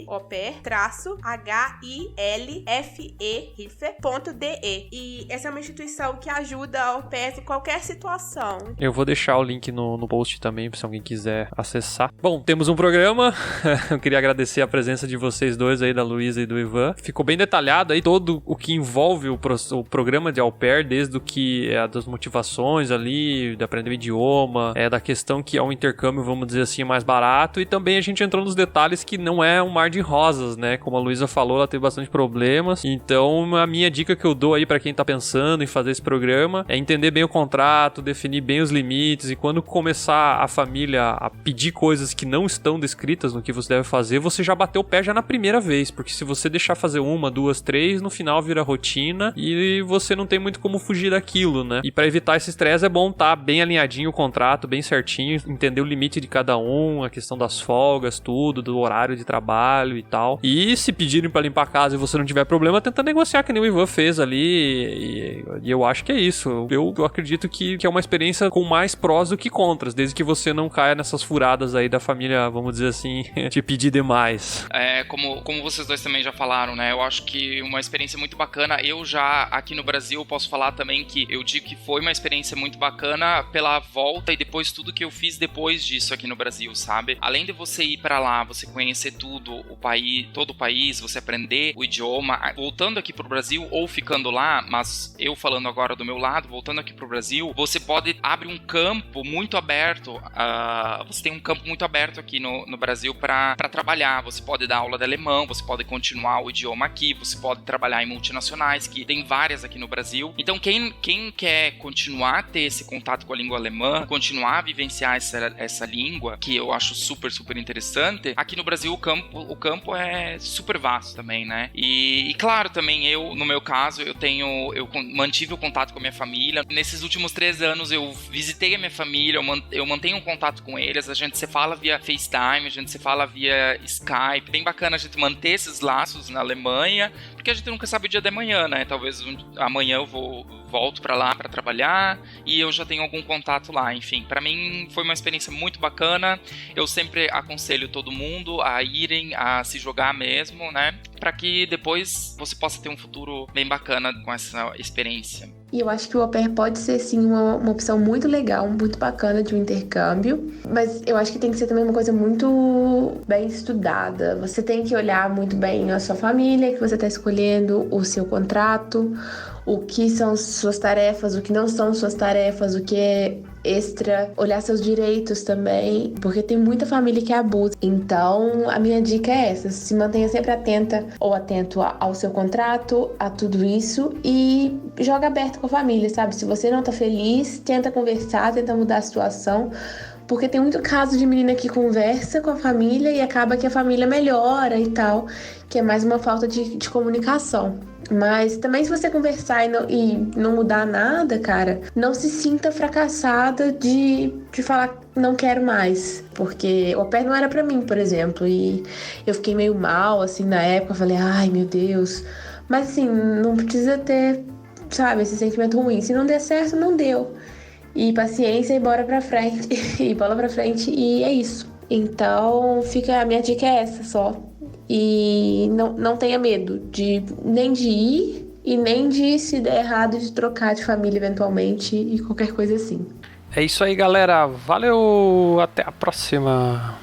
Au Pair HILFE Hilfe.de. E essa é uma instituição que ajuda ao pairs em qualquer situação. Eu vou deixar o link no post também, se alguém quiser acessar. Bom, temos um programa. Eu queria agradecer a presença de vocês dois aí, da Luísa e do Ivan. Ficou bem detalhado aí todo o que envolve o programa de au pair, desde o que é das motivações ali, de aprender o idioma, da questão que é um intercâmbio, vamos dizer assim, mais barato, e também a gente entrou nos detalhes que não é um mar de rosas, né? Como a Luísa falou, ela teve bastante problemas. Então, a minha dica que eu dou aí pra quem tá pensando em fazer esse programa é entender bem o contrato, definir bem os limites, e quando começar a família a pedir coisas que não estão descritas no que você deve fazer, você já bateu o pé já na primeira vez, porque se você deixar fazer 1, 2, 3, no final vira rotina e você não tem muito como fugir daquilo, né? E pra evitar esse estresse é bom tá bem alinhadinho o contrato, bem certinho, entender o limite de cada um, a questão das folgas, tudo, do horário de trabalho e tal. E se pedirem pra limpar a casa e você não tiver problema, tenta negociar, que nem o Ivan fez ali, e eu acho que é isso. Eu acredito que é uma experiência com mais prós do que contras, desde que você não caia nessas furadas aí da família, vamos dizer assim, te pedir demais. Como vocês dois também já falaram, né? Eu acho que uma experiência muito bacana. Eu já, aqui no Brasil, posso falar também que eu digo que foi uma experiência muito bacana pela volta e depois tudo que eu fiz depois disso aqui no Brasil, sabe? Além de você ir pra lá, você conhecer tudo, todo o país, você aprender o idioma, voltando aqui pro Brasil ou ficando lá, mas eu falando agora do meu lado, voltando aqui pro Brasil, você pode abrir um campo muito aberto, você tem um campo muito aberto aqui no Brasil pra trabalhar, você pode dar aula de alemão, você pode continuar o idioma aqui, você pode trabalhar em multinacionais, que tem várias aqui no Brasil. Então quem quer continuar a ter esse contato com a língua alemã, continuar a vivenciar essa língua, que eu acho super, super interessante, aqui no Brasil o campo é super vasto também, né? E claro, também no meu caso, eu mantive o contato com a minha família. Nesses últimos 3 anos eu visitei a minha família, eu mantenho um contato com eles, a gente se fala via FaceTime, a gente se fala via Skype. Bem bacana a gente manter esses laços na Alemanha, porque a gente nunca sabe o dia de amanhã, né? Talvez amanhã eu volto pra lá pra trabalhar e eu já tenho algum contato lá. Enfim, pra mim foi uma experiência muito bacana. Eu sempre aconselho todo mundo a irem, a se jogar mesmo, né? Pra que depois você possa ter um futuro bem bacana com essa experiência. E eu acho que o au pair pode ser, sim, uma opção muito legal, muito bacana de um intercâmbio. Mas eu acho que tem que ser também uma coisa muito bem estudada. Você tem que olhar muito bem a sua família que você está escolhendo, o seu contrato, o que são suas tarefas, o que não são suas tarefas, o que é extra, olhar seus direitos também, porque tem muita família que abusa. Então, a minha dica é essa: se mantenha sempre atenta ou atento ao seu contrato, a tudo isso, e joga aberto com a família, sabe? Se você não tá feliz, tenta conversar, tenta mudar a situação, porque tem muito caso de menina que conversa com a família e acaba que a família melhora e tal, que é mais uma falta de comunicação. Mas também, se você conversar e não mudar nada, cara, não se sinta fracassada de falar não quero mais. Porque o au pair não era pra mim, por exemplo. E eu fiquei meio mal, assim, na época. Falei, ai, meu Deus. Mas, assim, não precisa ter, sabe, esse sentimento ruim. Se não der certo, não deu. E paciência e bora pra frente. E bola pra frente. E é isso. Então, a minha dica é essa só. E não tenha medo nem de ir e nem de, se der errado, de trocar de família eventualmente e qualquer coisa assim. É isso aí, galera. Valeu! Até a próxima!